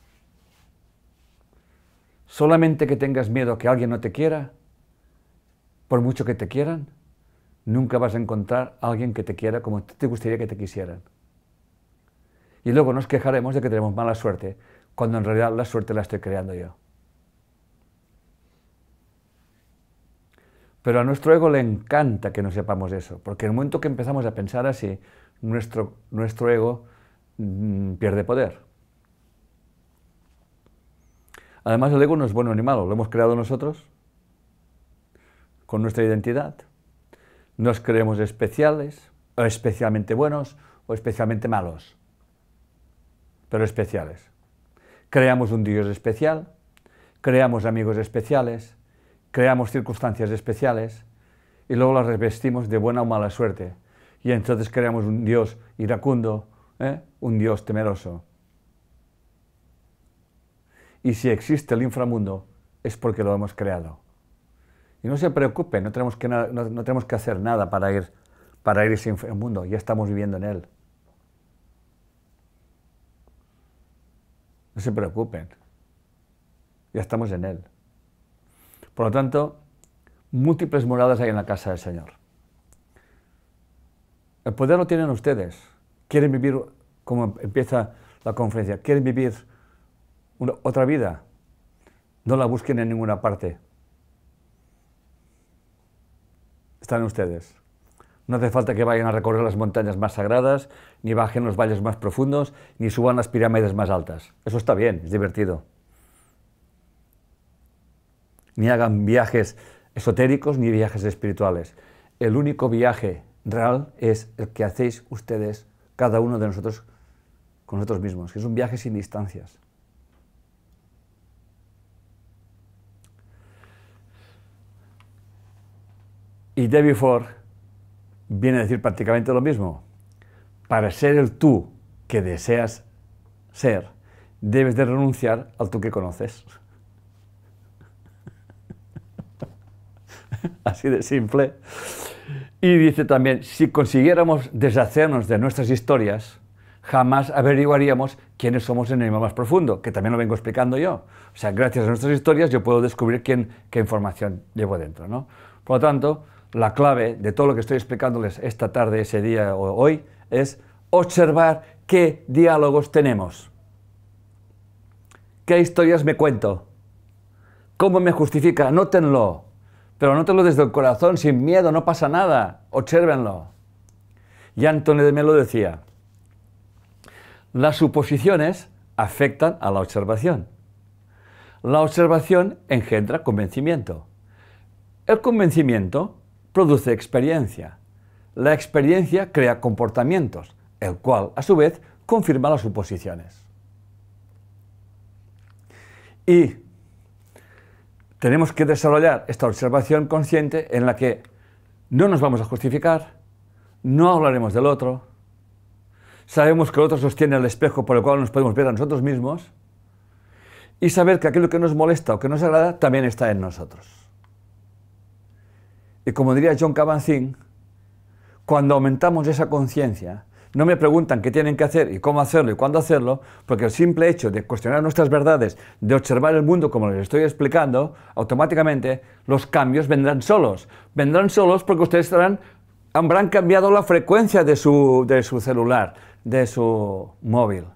Solamente que tengas miedo a que alguien no te quiera, por mucho que te quieran, nunca vas a encontrar a alguien que te quiera como te gustaría que te quisieran. Y luego nos quejaremos de que tenemos mala suerte, cuando en realidad la suerte la estoy creando yo. Pero a nuestro ego le encanta que no sepamos eso, porque en el momento que empezamos a pensar así, nuestro ego pierde poder. Además, el ego no es bueno ni malo, lo hemos creado nosotros, con nuestra identidad. Nos creemos especiales, o especialmente buenos, o especialmente malos, pero especiales. Creamos un Dios especial, creamos amigos especiales, creamos circunstancias especiales y luego las revestimos de buena o mala suerte. Y entonces creamos un Dios iracundo, un Dios temeroso. Y si existe el inframundo, es porque lo hemos creado. Y no se preocupen, no tenemos que hacer nada para ir a ese inframundo, ya estamos viviendo en él. No se preocupen, ya estamos en él. Por lo tanto, múltiples moradas hay en la casa del Señor. El poder lo tienen ustedes. Quieren vivir, como empieza la conferencia, quieren vivir otra vida. No la busquen en ninguna parte. Están ustedes. No hace falta que vayan a recorrer las montañas más sagradas, ni bajen los valles más profundos, ni suban las pirámides más altas. Eso está bien, es divertido. Ni hagan viajes esotéricos ni viajes espirituales. El único viaje real es el que hacéis ustedes, cada uno de nosotros, con nosotros mismos, que es un viaje sin distancias. Y Debbie Ford viene a decir prácticamente lo mismo. Para ser el tú que deseas ser, debes de renunciar al tú que conoces. Así de simple. Y dice también, si consiguiéramos deshacernos de nuestras historias, jamás averiguaríamos quiénes somos en el nivel más profundo, que también lo vengo explicando yo. O sea, gracias a nuestras historias yo puedo descubrir qué información llevo dentro, ¿no? Por lo tanto, la clave de todo lo que estoy explicándoles esta tarde, ese día o hoy, es observar qué diálogos tenemos. ¿Qué historias me cuento? ¿Cómo me justifica? Anótenlo. Pero anótenlo desde el corazón, sin miedo, no pasa nada. Obsérvenlo. Y Antonio de Melo decía, las suposiciones afectan a la observación. La observación engendra convencimiento. El convencimiento produce experiencia. La experiencia crea comportamientos, el cual, a su vez, confirma las suposiciones. Y tenemos que desarrollar esta observación consciente en la que no nos vamos a justificar, no hablaremos del otro, sabemos que el otro sostiene el espejo por el cual nos podemos ver a nosotros mismos y saber que aquello que nos molesta o que nos agrada también está en nosotros. Y como diría Jon Kabat-Zinn, cuando aumentamos esa conciencia, no me preguntan qué tienen que hacer y cómo hacerlo y cuándo hacerlo, porque el simple hecho de cuestionar nuestras verdades, de observar el mundo como les estoy explicando, automáticamente los cambios vendrán solos. Vendrán solos porque ustedes habrán cambiado la frecuencia de su celular, de su móvil.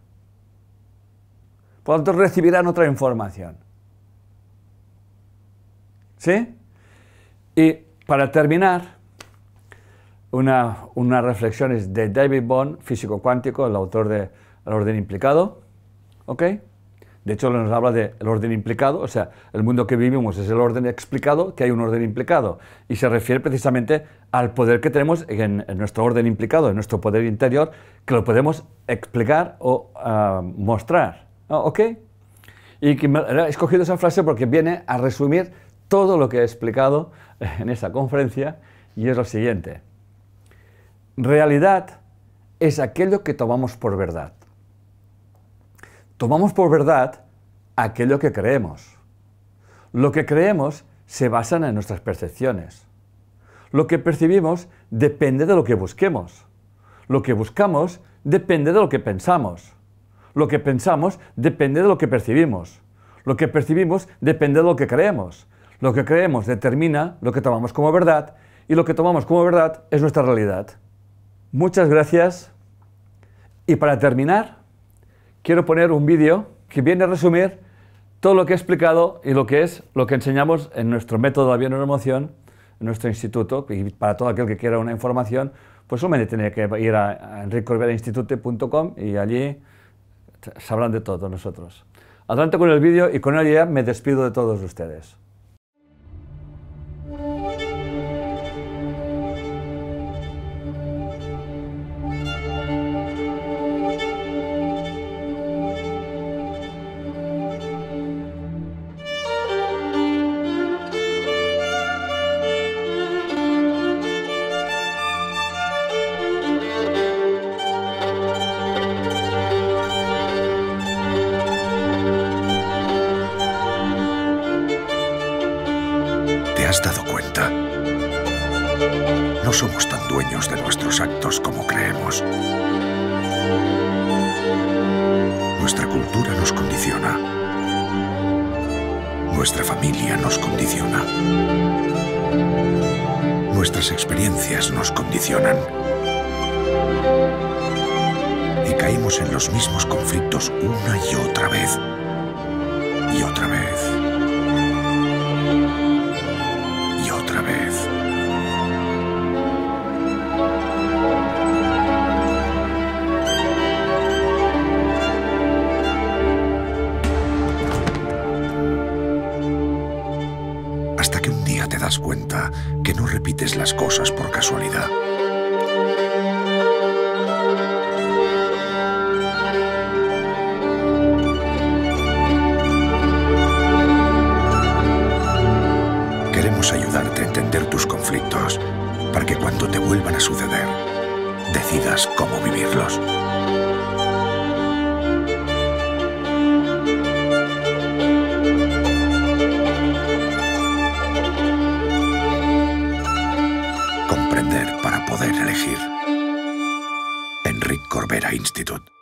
Por lo tanto, recibirán otra información. ¿Sí? Y para terminar, una reflexión es de David Bohm, físico cuántico, el autor de El orden implicado. ¿Ok? De hecho, nos habla del orden implicado, o sea, el mundo que vivimos es el orden explicado, que hay un orden implicado. Y se refiere precisamente al poder que tenemos en nuestro orden implicado, en nuestro poder interior, que lo podemos explicar o mostrar. ¿Ok? Y que he escogido esa frase porque viene a resumir todo lo que he explicado en esa conferencia, y es lo siguiente. Realidad es aquello que tomamos por verdad. Tomamos por verdad aquello que creemos. Lo que creemos se basa en nuestras percepciones. Lo que percibimos depende de lo que busquemos. Lo que buscamos depende de lo que pensamos. Lo que pensamos depende de lo que percibimos. Lo que percibimos depende de lo que creemos. Lo que creemos determina lo que tomamos como verdad, y lo que tomamos como verdad es nuestra realidad. Muchas gracias. Y para terminar, quiero poner un vídeo que viene a resumir todo lo que he explicado y lo que enseñamos en nuestro método de bioneuroemoción, en nuestro instituto. Y para todo aquel que quiera una información, pues solamente tiene que ir a enricoherbereinstitute.com y allí sabrán de todo nosotros. Adelante con el vídeo, y con ello ya me despido de todos ustedes. somos tan dueños de nuestros actos como creemos. Nuestra cultura nos condiciona. Nuestra familia nos condiciona. Nuestras experiencias nos condicionan. Y caímos en los mismos conflictos una y otra vez. Y otra vez. Y otra vez. Hasta que un día te das cuenta que no repites las cosas por casualidad. Queremos ayudarte a entender tus conflictos para que cuando te vuelvan a suceder, decidas cómo vivirlos. Comprender para poder elegir. Enric Corbera Institute.